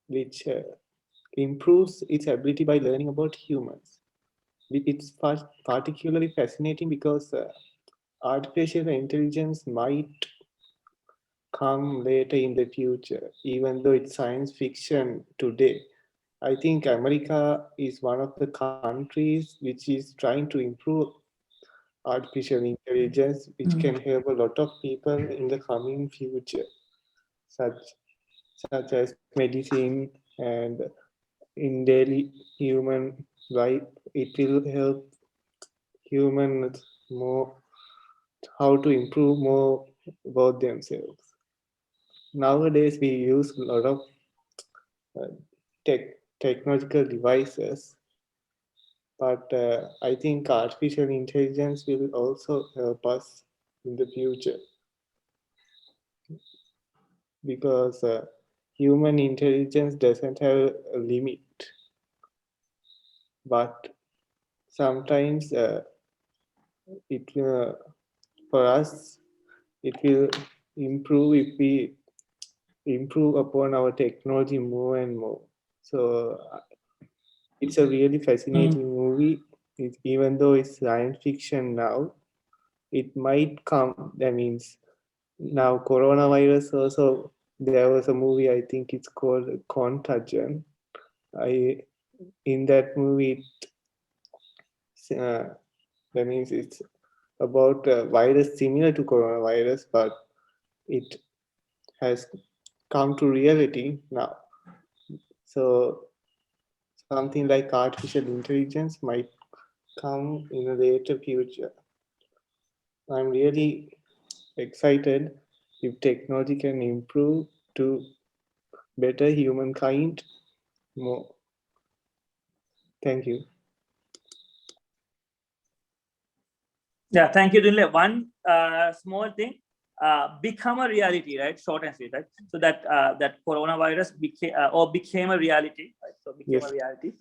which improves its ability by learning about humans. It's particularly fascinating because artificial intelligence might come later in the future, even though it's science fiction today. I think America is one of the countries which is trying to improve artificial intelligence, which can help a lot of people in the coming future, such as medicine and in daily human life. It will help humans more how to improve more about themselves. Nowadays, we use a lot of technological devices, but I think artificial intelligence will also help us in the future, because human intelligence doesn't have a limit, but sometimes for us it will improve if we improve upon our technology more and more. So it's a really fascinating movie. Even though it's science fiction now, it might come. That means now coronavirus also. There was a movie, I think it's called Contagion. In that movie, that means it's about a virus similar to coronavirus, but it has come to reality now. So something like artificial intelligence might come in a later future. I'm really excited if technology can improve to better humankind more. Thank you. Yeah, thank you, Dinle. One small thing, become a reality, right? Short and sweet, right? So that coronavirus became a reality, right? So became a reality.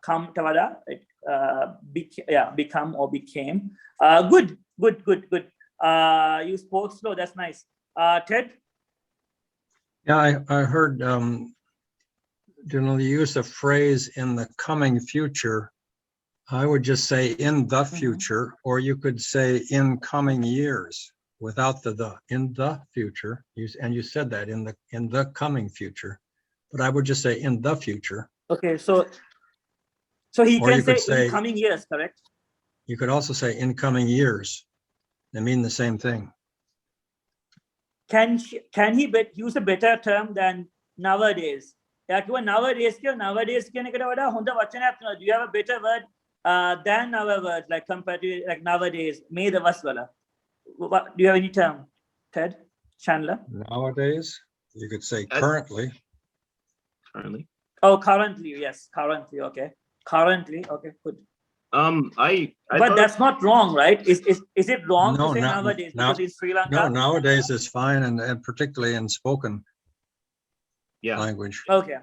Come tawada, become or became. Good. You spoke slow. That's nice. Ted. Yeah, I heard the use of phrase in the coming future. I would just say in the future, or you could say in coming years without the in the future. And you said that in the coming future, but I would just say in the future. Okay, so he can say in coming years, correct? You could also say in coming years. They mean the same thing. Can he use a better term than nowadays? Nowadays කියන එකට වඩා හොඳ වචනයක් තියෙනවා. Do you have a better word than our words, like compared to like nowadays? May the was wala. Do you have any term, Ted? Chandler? Nowadays, you could say currently. Currently. Oh, currently, yes, currently. Okay, currently. Okay, good. But that's not wrong, right? Is it wrong to say nowadays? Because in Sri Lanka. No, nowadays is fine, and particularly in spoken language. Okay.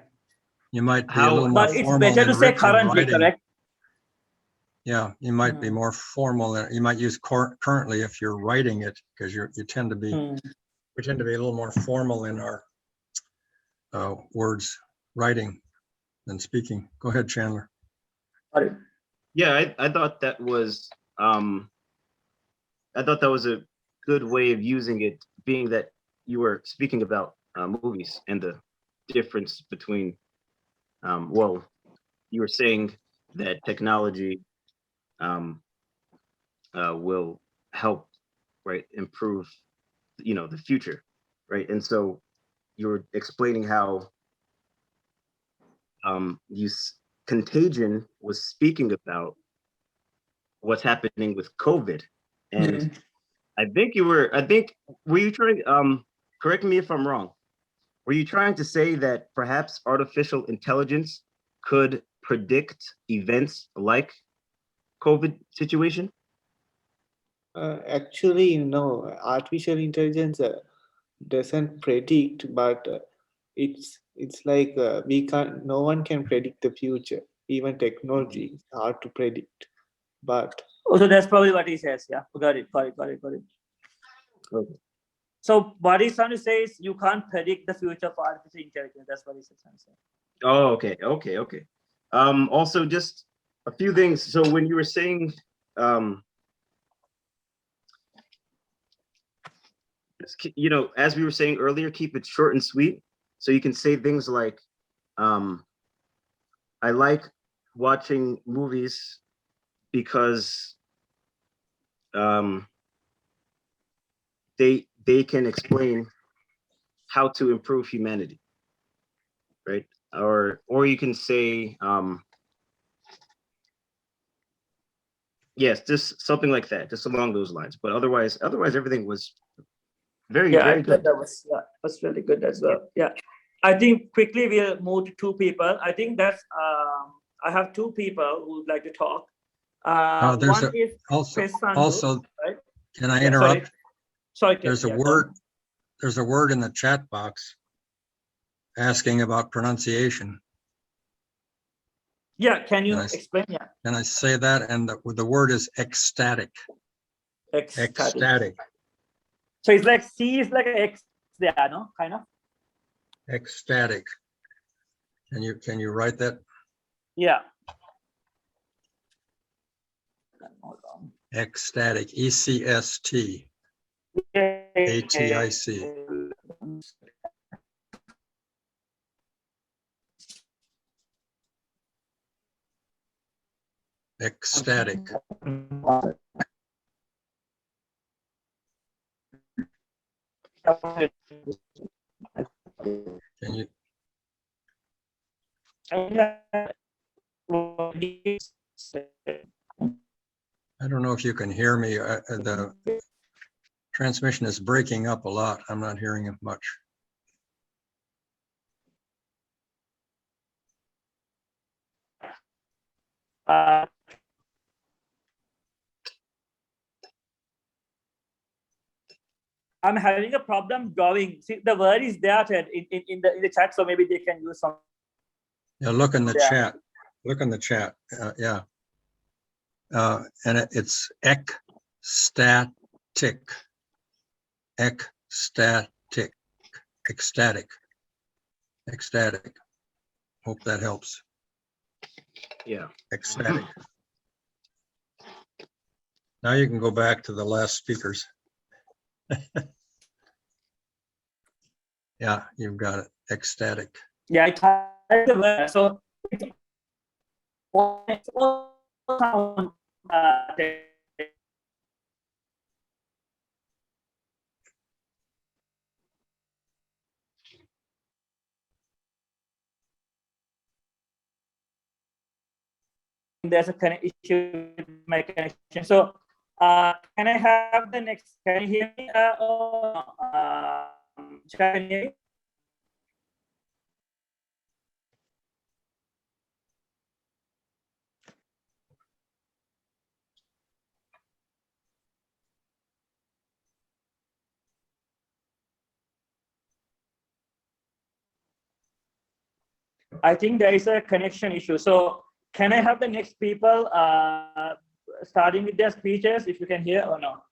You might be a little more but it's formal better to in say written currently, writing. correct? Yeah, you might be more formal. You might use currently if you're writing it, because you tend to be We tend to be a little more formal in our words, writing than speaking. Go ahead, Chandler. Yeah, I thought that was a good way of using it, being that you were speaking about movies and the difference between, well, you were saying that technology will help, right, improve, the future, right? And so you were explaining how Contagion was speaking about what's happening with COVID. And I think were you trying, correct me if I'm wrong, were you trying to say that perhaps artificial intelligence could predict events like COVID situation? Actually, artificial intelligence doesn't predict, but it's like no one can predict the future. Even technology is hard to predict. But so that's probably what he says. Yeah, got it. Okay. So what he's trying to say is you can't predict the future for artificial intelligence. That's what he's trying to say. Oh, okay. Also, just a few things. So when you were saying, as we were saying earlier, keep it short and sweet. So you can say things like, I like watching movies because they can explain how to improve humanity, right? Or you can say, yes, just something like that, just along those lines. But otherwise everything was very good. That was really good as well. Yeah, I think quickly we'll move to two people. I think that's I have two people who would like to talk. There's one is Chris Sandhu, also, right? can I interrupt? Sorry, there's a word in the chat box asking about pronunciation. Yeah, can you explain? Yeah. Can I say that? And the word is ecstatic. Ecstatic. So it's like C is like an X there, no? Kind of. Ecstatic. Can you write that? Yeah. Ecstatic. ECST. ATIC. Ecstatic. Can you? I don't know if you can hear me. The transmission is breaking up a lot. I'm not hearing it much. I'm having a problem drawing. See, the word is there in the chat, so maybe they can use some. Yeah, look in the chat. Look in the chat. Yeah. And it's ecstatic. Ecstatic. Ecstatic. Hope that helps. Yeah. Ecstatic. Now you can go back to the last speakers. Yeah, you've got it. Ecstatic. Yeah, I tried the word. So it's all sound, there's a issue with my connection. So can I have the next? Can you hear me? Can you hear me? I think there is a connection issue. So can I have the next people starting with their speeches, if you can hear or no?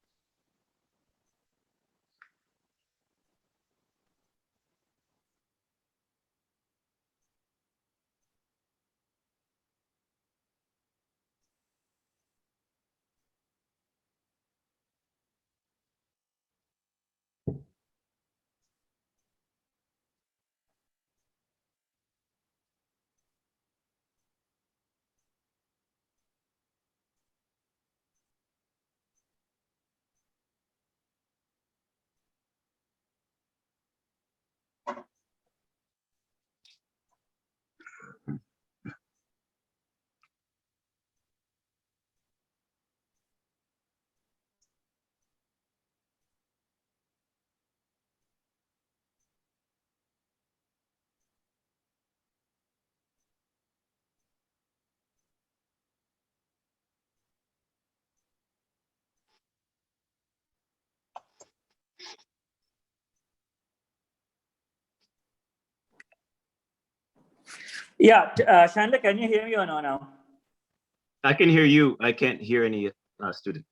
Yeah, Chandler, can you hear me or no now? I can hear you. I can't hear any student.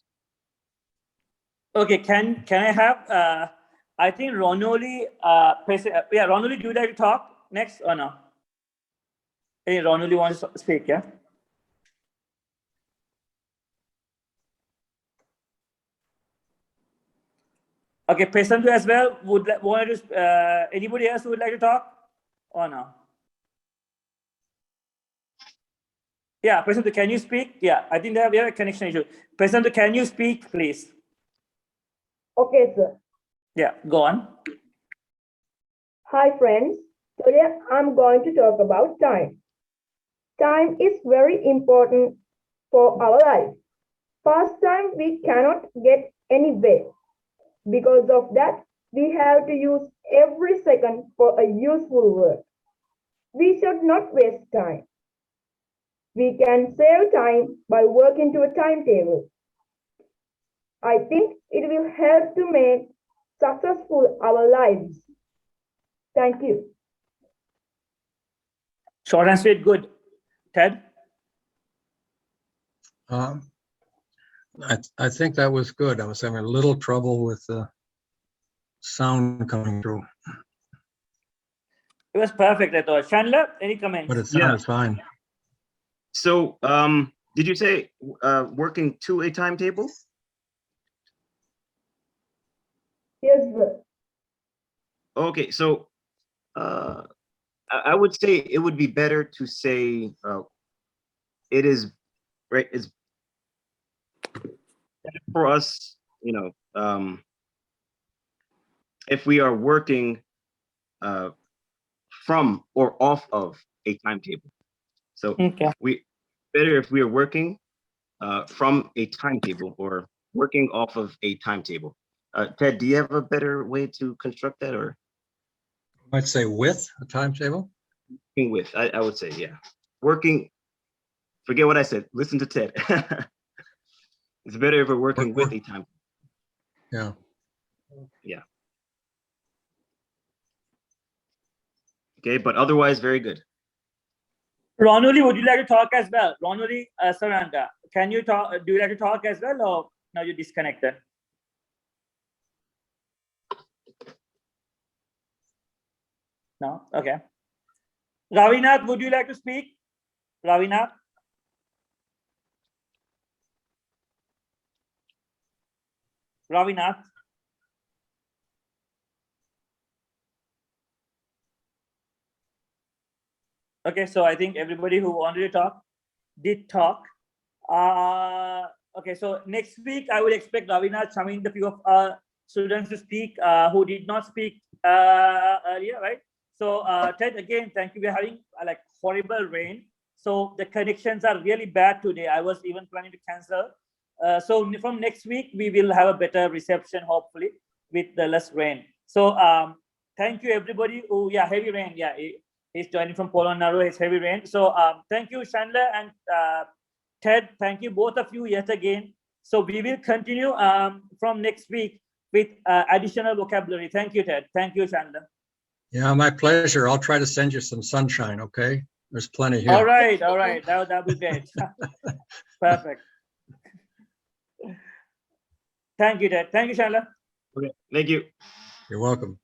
Okay, can I have, I think Ronoli, yeah, Ronoli, do you like to talk next or no? Hey, Ronoli wants to speak, yeah? Okay, Pesantu as well, anybody else who would like to talk or no? Yeah, Pesantu, can you speak? Yeah, I think we have a connection issue. Pesantu, can you speak, please? Okay, sir. Yeah, go on. Hi, friends. Today I'm going to talk about time. Time is very important for our life. Past time we cannot get anywhere. Because of that, we have to use every second for a useful work. We should not waste time. We can save time by working to a timetable. I think it will help to make successful our lives. Thank you. Short and sweet, good. Ted? I think that was good. I was having a little trouble with the sound coming through, It was perfect, I thought. Chandler, any comments? but it sounded fine. So, did you say working to a timetable? Yes, sir. Okay, so I would say it would be better to say it is right. It's better for us, if we are working from or off of a timetable. So okay. we better if we are working from a timetable or working off of a timetable. Ted, do you have a better way to construct that, or? I might say with a timetable. Working with, I would say, yeah. Working, forget what I said. Listen to Ted. It's better if we're working with a timetable. Yeah. Yeah. Okay, but otherwise, very good. Ronoli, would you like to talk as well? Ronoli Saranga, can you talk? Do you like to talk as well, or now you're disconnected? No? Okay. Ravinath, would you like to speak? Ravinath? Ravinath? Okay, so I think everybody who wanted to talk did talk. Okay, so next week I will expect Ravinath, Shamin, the few of students to speak who did not speak earlier, right? So Ted, again, thank you. We're having like horrible rain. So the connections are really bad today. I was even planning to cancel. So from next week, we will have a better reception, hopefully, with the less rain. So thank you, everybody. Oh, yeah, heavy rain. Yeah, he's joining from Polonnaru. It's heavy rain. So thank you, Chandler and Ted. Thank you, both of you, yet again. So we will continue from next week with additional vocabulary. Thank you, Ted. Thank you, Chandler. Yeah, my pleasure. I'll try to send you some sunshine, okay? There's plenty here. All right. That'll be great. Perfect. Thank you, Ted. Thank you, Chandler. Okay, thank you. You're welcome.